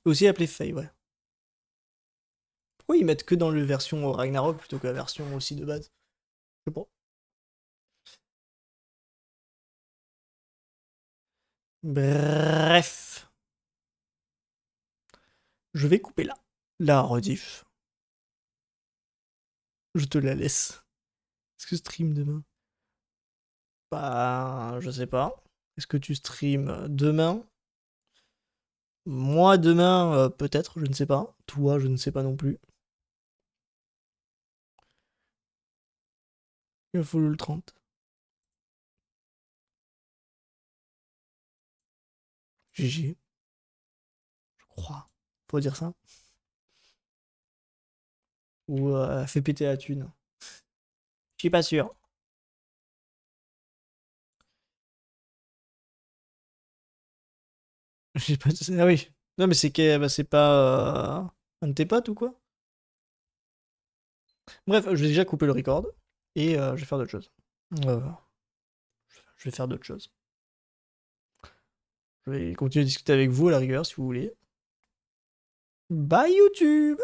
Aussi appelé Faye, ouais. Pourquoi ils mettent que dans le version Ragnarok plutôt que la version aussi de base? Je sais pas. Bref. Je vais couper là. La rediff. Je te la laisse. Est-ce que stream demain? Bah, je sais pas. Est-ce que tu stream demain? Moi, demain, peut-être, je ne sais pas. Toi, je ne sais pas non plus. Il faut le 30. GG. Je crois. Faut dire ça. Ou fait péter la thune. Je suis pas sûr. J'ai pas... Ah oui. Non mais c'est pas un de tes potes ou quoi? Bref, je vais déjà couper le record. Et je vais faire d'autres choses. Je vais faire d'autres choses. Je vais continuer à discuter avec vous à la rigueur si vous voulez. Bye YouTube!